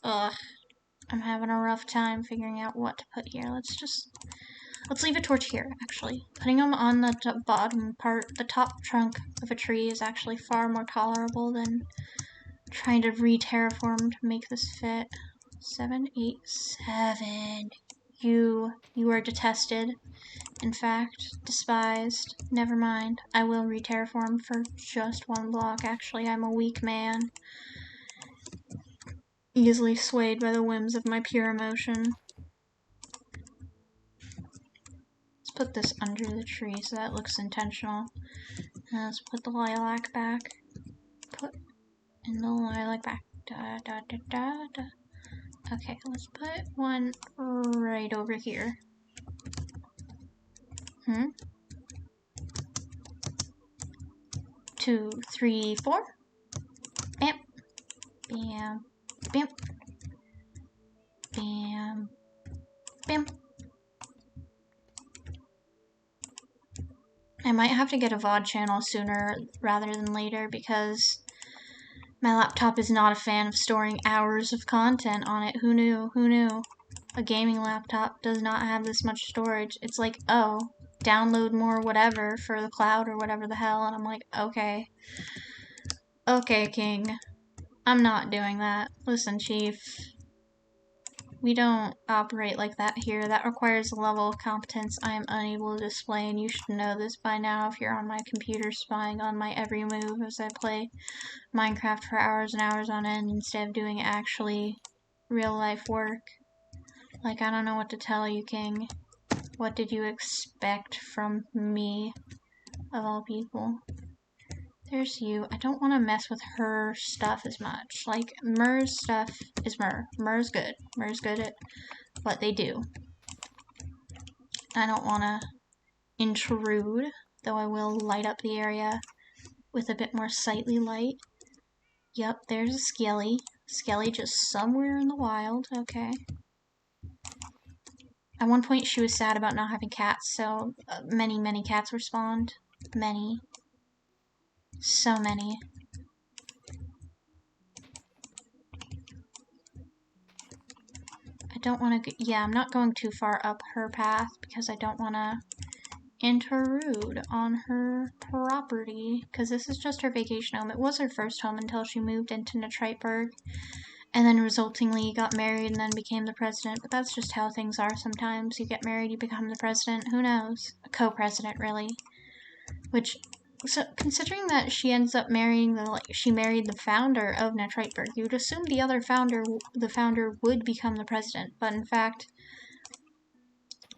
Ugh. I'm having a rough time figuring out what to put here. Let's leave a torch here, actually. Putting them on the bottom part, the top trunk of a tree is actually far more tolerable than trying to re-terraform to make this fit. 7, 8, 7. You are detested. In fact, despised. Never mind. I will re-terraform for just 1 block. Actually, I'm a weak man. Easily swayed by the whims of my pure emotion. Let's put this under the tree so that looks intentional. And let's put the lilac back. Put in the lilac back. Da, da, da, da, da. Okay, let's put one right over here. 2, 3, 4. Bam. Bam. Bam. Bam. Bam. I might have to get a VOD channel sooner rather than later because my laptop is not a fan of storing hours of content on it. Who knew? Who knew? A gaming laptop does not have this much storage. It's like, oh, download more whatever for the cloud or whatever the hell, and I'm like, okay. Okay, King. I'm not doing that. Listen, Chief. We don't operate like that here. That requires a level of competence I am unable to display, and you should know this by now if you're on my computer spying on my every move as I play Minecraft for hours and hours on end instead of doing actually real-life work. Like, I don't know what to tell you, King. What did you expect from me, of all people? There's you. I don't want to mess with her stuff as much. Like, Mur's stuff is Mur. Mur's good. Mur's good at what they do. I don't want to intrude, though I will light up the area with a bit more sightly light. Yep, there's a Skelly. Skelly just somewhere in the wild. Okay. At one point, she was sad about not having cats, so many cats were spawned. Many. So many. I don't want to, yeah, I'm not going too far up her path because I don't want to intrude on her property because this is just her vacation home. It was her first home until she moved into Netriteburg, and then resultingly got married and then became the president. But that's just how things are sometimes. You get married, you become the president. Who knows? A co-president, really. Which, so considering that she ends up marrying she married the founder of Netrightburg, you would assume the founder would become the president. But in fact,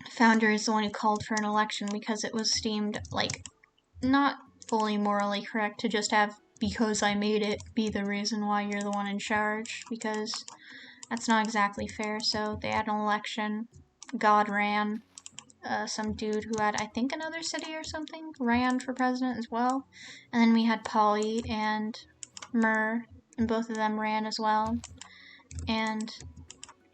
the founder is the one who called for an election because it was deemed not fully morally correct to just have "because I made it" be the reason why you're the one in charge, because that's not exactly fair. So they had an election. God ran. Some dude who had, I think, another city or something ran for president as well. And then we had Polly and Myrrh, and both of them ran as well. And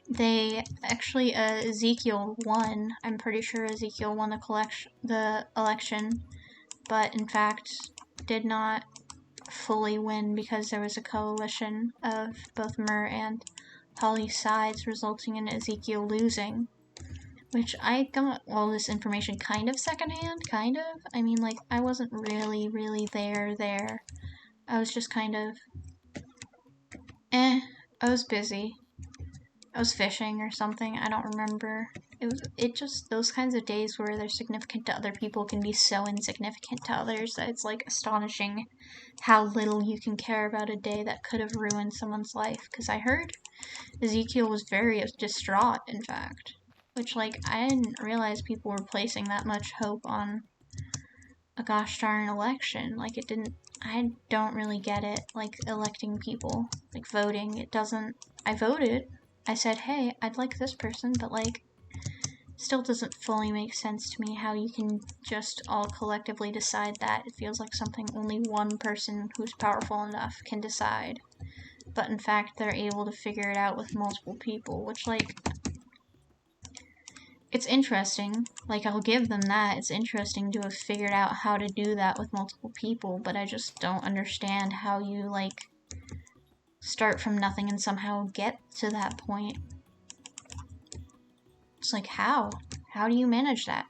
they actually, Ezekiel won. I'm pretty sure Ezekiel won the election, but in fact did not fully win because there was a coalition of both Myrrh and Polly's sides, resulting in Ezekiel losing. Which I got all this information kind of secondhand, kind of. I mean, I wasn't really there. I was just kind of, I was busy. I was fishing or something, I don't remember. It just, those kinds of days where they're significant to other people can be so insignificant to others that it's astonishing how little you can care about a day that could have ruined someone's life. Because I heard Ezekiel was very distraught, in fact. Which, I didn't realize people were placing that much hope on a gosh darn election. I don't really get it, electing people, voting. It doesn't, I voted. I said, hey, I'd like this person, but, still doesn't fully make sense to me how you can just all collectively decide that. It feels like something only one person who's powerful enough can decide. But in fact, they're able to figure it out with multiple people, which, it's interesting. I'll give them that. It's interesting to have figured out how to do that with multiple people, but I just don't understand how you, start from nothing and somehow get to that point. It's how? How do you manage that?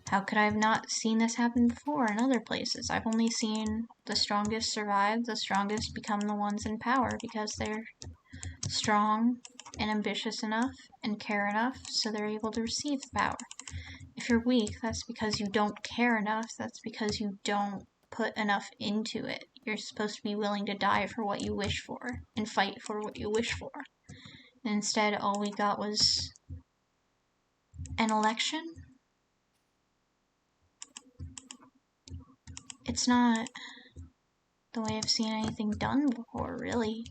How could I have not seen this happen before in other places? I've only seen the strongest survive, the strongest become the ones in power because they're strong and ambitious enough and care enough so they're able to receive the power. If you're weak, that's because you don't care enough. That's because you don't put enough into it. You're supposed to be willing to die for what you wish for and fight for what you wish for. And instead, all we got was an election. It's not the way I've seen anything done before, really.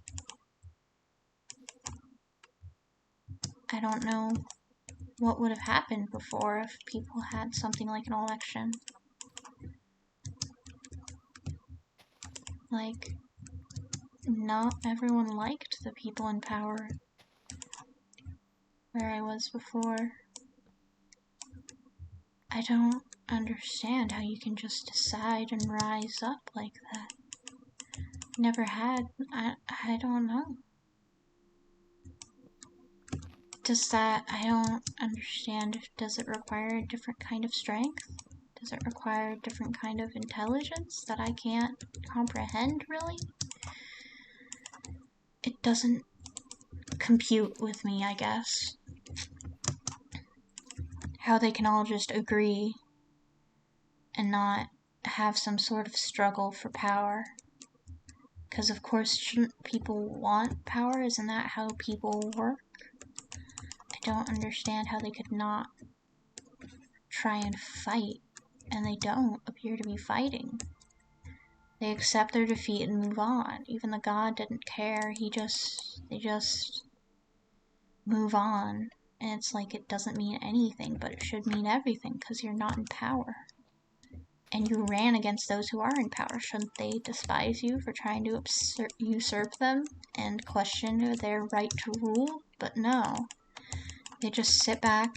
I don't know what would have happened before if people had something like an election. Not everyone liked the people in power where I was before. I don't understand how you can just decide and rise up like that. Never had. I don't know. I don't understand. Does it require a different kind of strength? Does it require a different kind of intelligence that I can't comprehend, really? It doesn't compute with me, I guess. How they can all just agree and not have some sort of struggle for power. Because of course, shouldn't people want power? Isn't that how people work? I don't understand how they could not try and fight, and they don't appear to be fighting. They accept their defeat and move on. Even the god didn't care. They just move on. And it's it doesn't mean anything, but it should mean everything because you're not in power. And you ran against those who are in power. Shouldn't they despise you for trying to usurp them and question their right to rule? But no. They just sit back,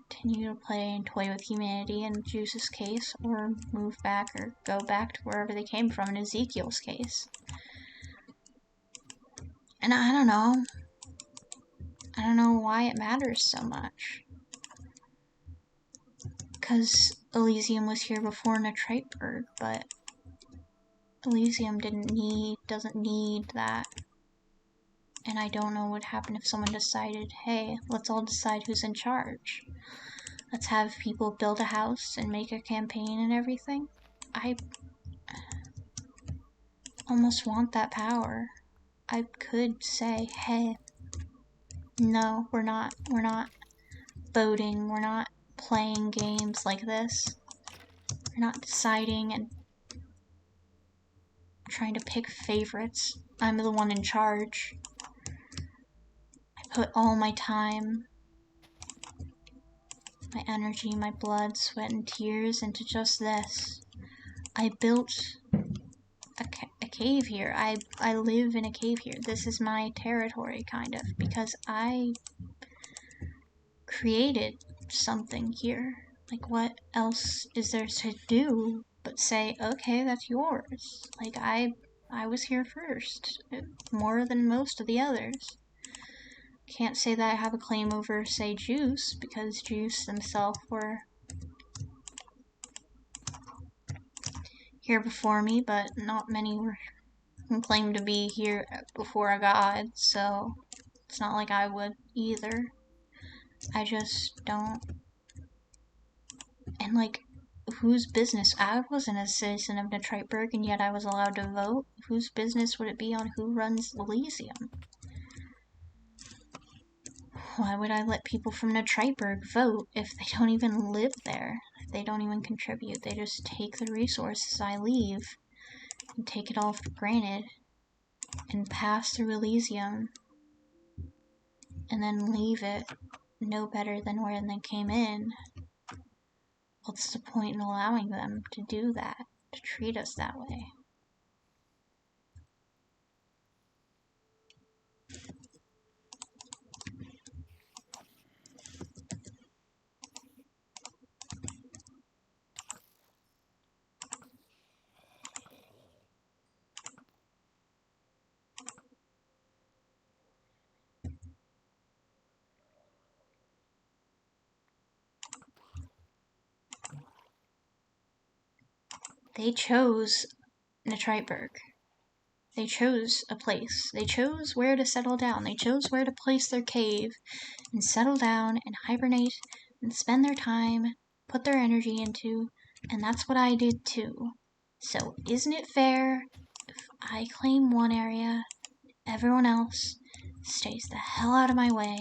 continue to play and toy with humanity in Juice's case, or move back or go back to wherever they came from in Ezekiel's case. And I don't know. I don't know why it matters so much. Because Elysium was here before Netrightburg, but Elysium doesn't need that. And I don't know what would happen if someone decided, hey, let's all decide who's in charge. Let's have people build a house and make a campaign and everything. I almost want that power. I could say, hey, no, we're not voting, we're not playing games like this. We're not deciding and trying to pick favorites. I'm the one in charge. I put all my time, my energy, my blood, sweat, and tears into just this. I built a cave here. I live in a cave here. This is my territory, kind of, because I created something here. Like, what else is there to do but say, okay, that's yours? Like, I was here first, more than most of the others. Can't say that I have a claim over, say, Juice, because Juice themselves were here before me, but not many were claimed to be here before a god, so it's not like I would either. I just don't. And, like, whose business? I wasn't a citizen of Detroitburg, and yet I was allowed to vote. Whose business would it be on who runs Elysium? Why would I let people from Detroitburg vote if they don't even live there? If they don't even contribute? They just take the resources I leave and take it all for granted and pass through Elysium and then leave it no better than when they came in. What's the point in allowing them to do that, to treat us that way? They chose Detroitburg. They chose a place. They chose where to settle down. They chose where to place their cave and settle down and hibernate and spend their time, put their energy into, and that's what I did too. So isn't it fair if I claim one area, everyone else stays the hell out of my way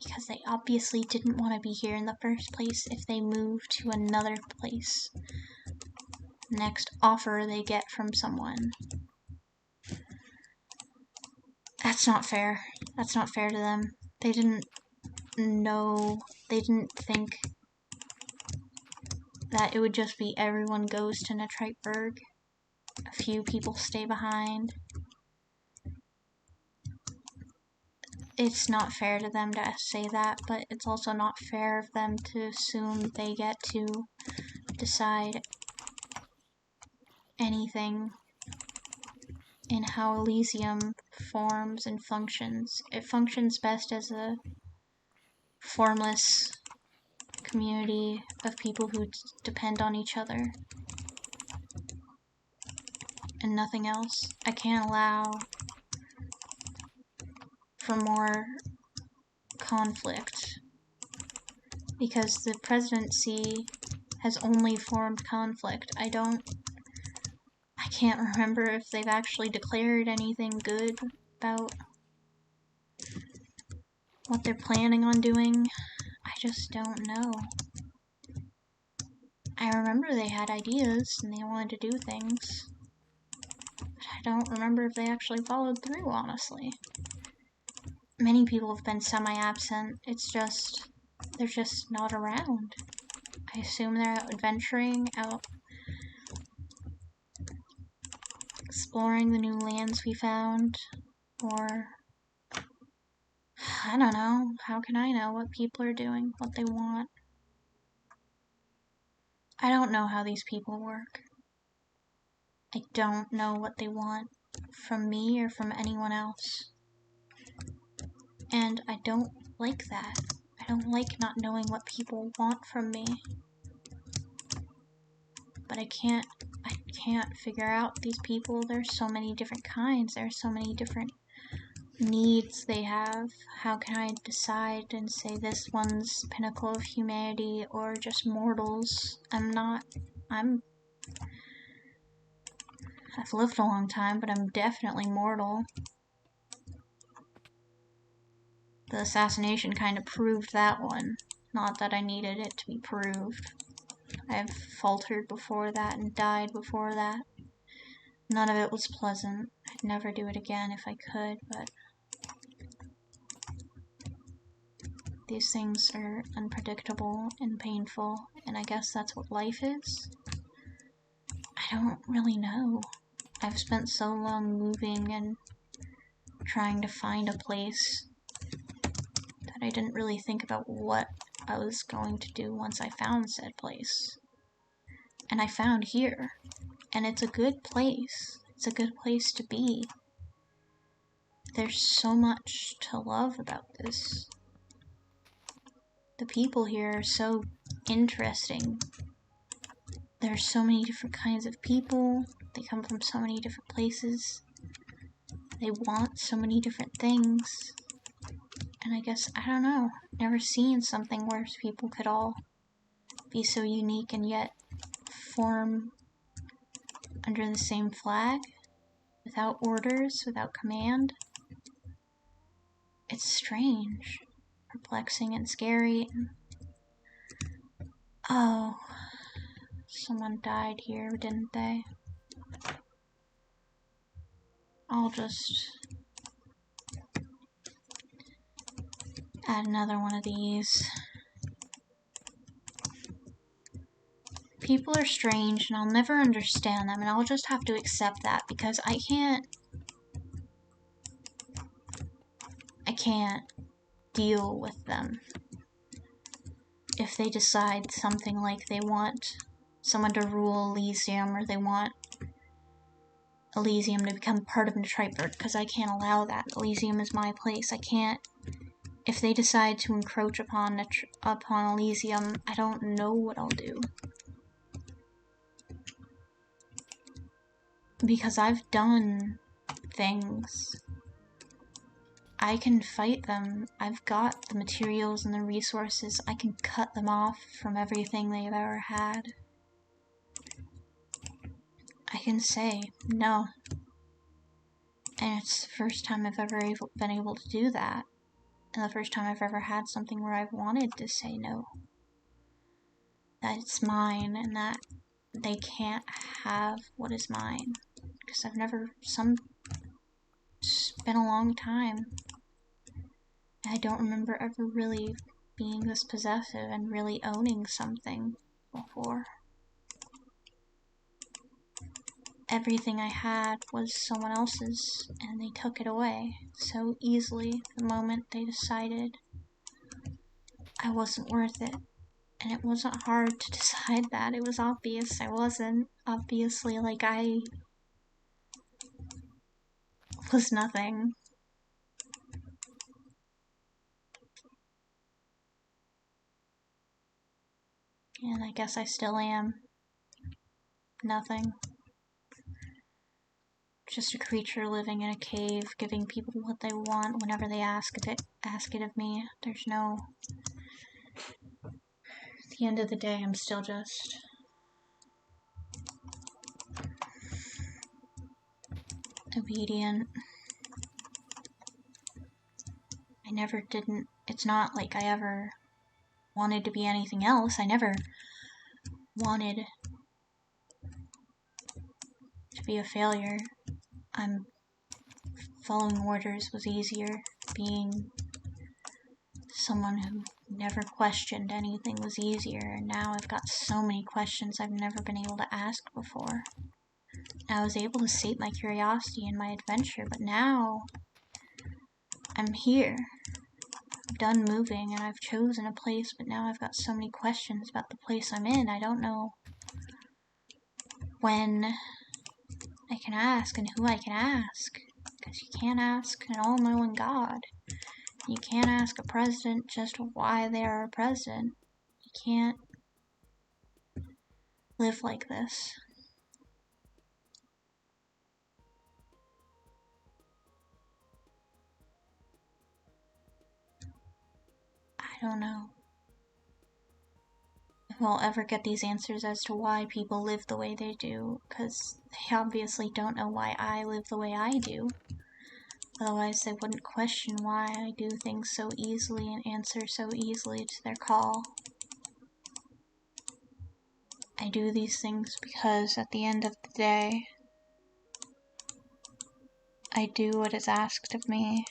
because they obviously didn't want to be here in the first place if they move to another place? Next offer they get from someone. That's not fair. That's not fair to them. They didn't know, they didn't think that it would just be everyone goes to Detroitburg. A few people stay behind. It's not fair to them to say that, but it's also not fair of them to assume they get to decide anything in how Elysium forms and functions. It functions best as a formless community of people who depend on each other and nothing else. I can't allow for more conflict because the presidency has only formed conflict. I can't remember if they've actually declared anything good about what they're planning on doing. I just don't know. I remember they had ideas and they wanted to do things, but I don't remember if they actually followed through, honestly. Many people have been semi-absent. It's just, they're just not around. I assume they're out adventuring, out exploring the new lands we found, or I don't know. How can I know what people are doing, what they want? I don't know how these people work. I don't know what they want from me or from anyone else. And I don't like that. I don't like not knowing what people want from me. But I can't figure out these people. There's so many different kinds. There's so many different needs they have. How can I decide and say this one's pinnacle of humanity or just mortals? I've lived a long time, but I'm definitely mortal. The assassination kind of proved that one. Not that I needed it to be proved. I've faltered before that and died before that. None of it was pleasant. I'd never do it again if I could, but these things are unpredictable and painful, and I guess that's what life is. I don't really know. I've spent so long moving and trying to find a place that I didn't really think about what I was going to do once I found said place. And I found here, and it's a good place. It's a good place to be. There's so much to love about this. The people here are so interesting. There's so many different kinds of people. They come from so many different places. They want so many different things. And I guess, I don't know, never seen something where people could all be so unique and yet form under the same flag, without orders, without command. It's strange, perplexing, and scary. Oh, someone died here, didn't they? I'll just add another one of these. People are strange, and I'll never understand them, and I'll just have to accept that, because I can't deal with them. If they decide something like they want someone to rule Elysium, or they want Elysium to become part of Detroitburg, because I can't allow that. Elysium is my place. I can't. If they decide to encroach upon Elysium, I don't know what I'll do. Because I've done things. I can fight them. I've got the materials and the resources. I can cut them off from everything they've ever had. I can say no. And it's the first time I've ever been able to do that. And the first time I've ever had something where I've wanted to say no. That it's mine and that they can't have what is mine. Because it's been a long time. I don't remember ever really being this possessive and really owning something before. Everything I had was someone else's, and they took it away so easily the moment they decided I wasn't worth it. And it wasn't hard to decide that. It was obvious I wasn't. Obviously, like, I was nothing. And I guess I still am. Nothing. Just a creature living in a cave, giving people what they want whenever they ask it of me. There's no... At the end of the day, I'm still just... obedient. It's not like I ever wanted to be anything else. I never wanted to be a failure. Following orders was easier. Being someone who never questioned anything was easier, and now I've got so many questions I've never been able to ask before. I was able to sate my curiosity and my adventure, but now I'm here. I'm done moving, and I've chosen a place, but now I've got so many questions about the place I'm in. I don't know when I can ask and who I can ask, because you can't ask an all-knowing God. You can't ask a president just why they are a president. You can't live like this. don't know if I'll ever get these answers as to why people live the way they do, because they obviously don't know why I live the way I do. Otherwise, they wouldn't question why I do things so easily and answer so easily to their call. I do these things because at the end of the day, I do what is asked of me,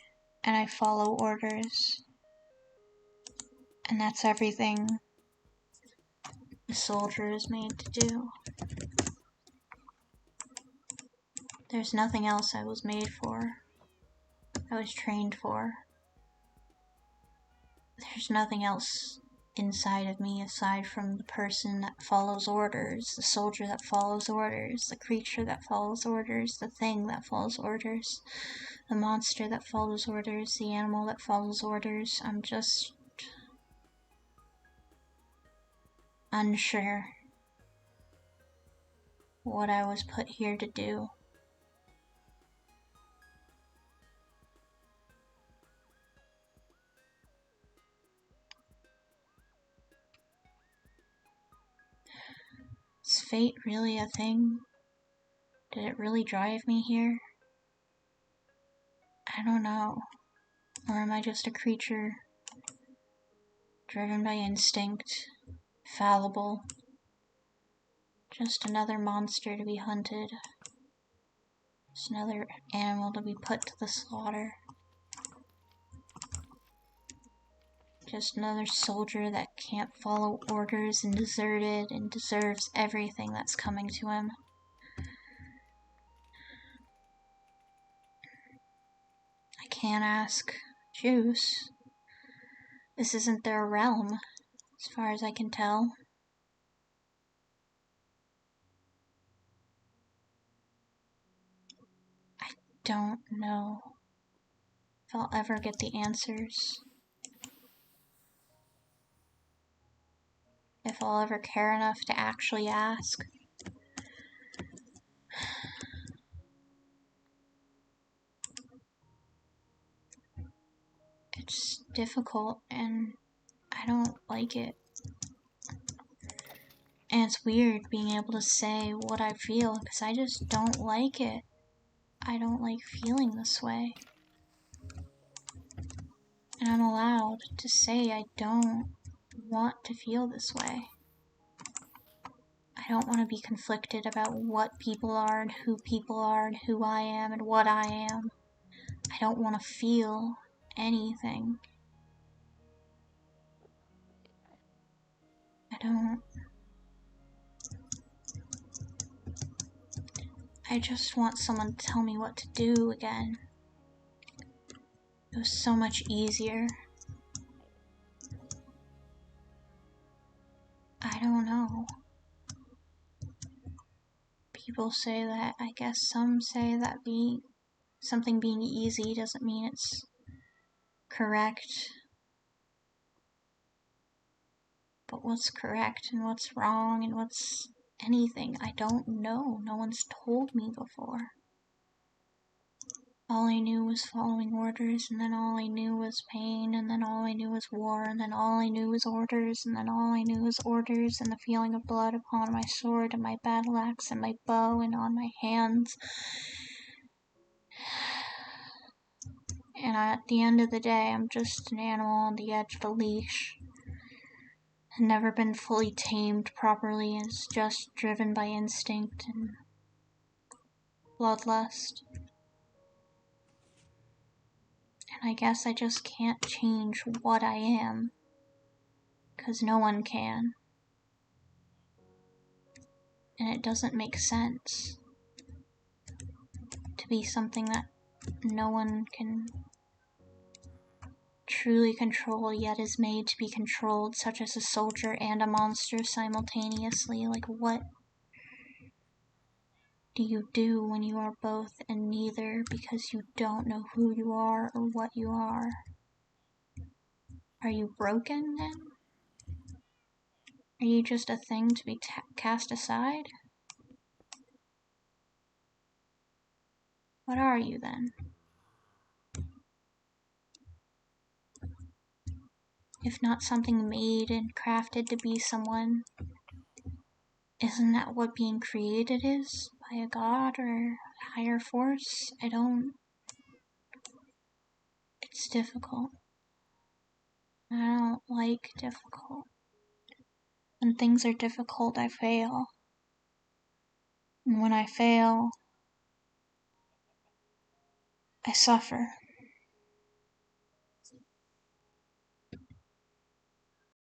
and I follow orders. And that's everything a soldier is made to do. There's nothing else I was made for. I was trained for. There's nothing else inside of me aside from the person that follows orders, the soldier that follows orders, the creature that follows orders, the thing that follows orders, the monster that follows orders, the animal that follows orders. I'm just unsure what I was put here to do. Is fate really a thing? Did it really drive me here? I don't know. Or am I just a creature driven by instinct, fallible, just another monster to be hunted, just another animal to be put to the slaughter, just another soldier that can't follow orders and deserted and deserves everything that's coming to him. I can't ask Juice. This isn't their realm, as far as I can tell. I don't know if I'll ever get the answers. If I'll ever care enough to actually ask. It's difficult and I don't like it. And it's weird being able to say what I feel because I just don't like it. I don't like feeling this way. And I'm allowed to say I don't want to feel this way. I don't want to be conflicted about what people are and who I am and what I am. I don't want to feel anything. I don't. I just want someone to tell me what to do again. It was so much easier. I don't know. People say that, I guess some say that something being easy doesn't mean it's correct. But what's correct and what's wrong and what's anything, I don't know. No one's told me before. All I knew was following orders, and then all I knew was pain, and then all I knew was war, and then all I knew was orders, and then all I knew was orders, and the feeling of blood upon my sword, and my battle axe, and my bow, and on my hands. And at the end of the day, I'm just an animal on the edge of a leash. I've never been fully tamed properly, and it's just driven by instinct and bloodlust. And I guess I just can't change what I am, 'cause no one can. And it doesn't make sense to be something that no one can truly control, yet is made to be controlled, such as a soldier and a monster simultaneously. Like, what do you do when you are both and neither because you don't know who you are or what you are? Are you broken then? Are you just a thing to be cast aside? What are you then? if not something made and crafted to be someone, isn't that what being created is? By a god or higher force? It's difficult. I don't like difficult. When things are difficult, I fail. And when I fail, I suffer.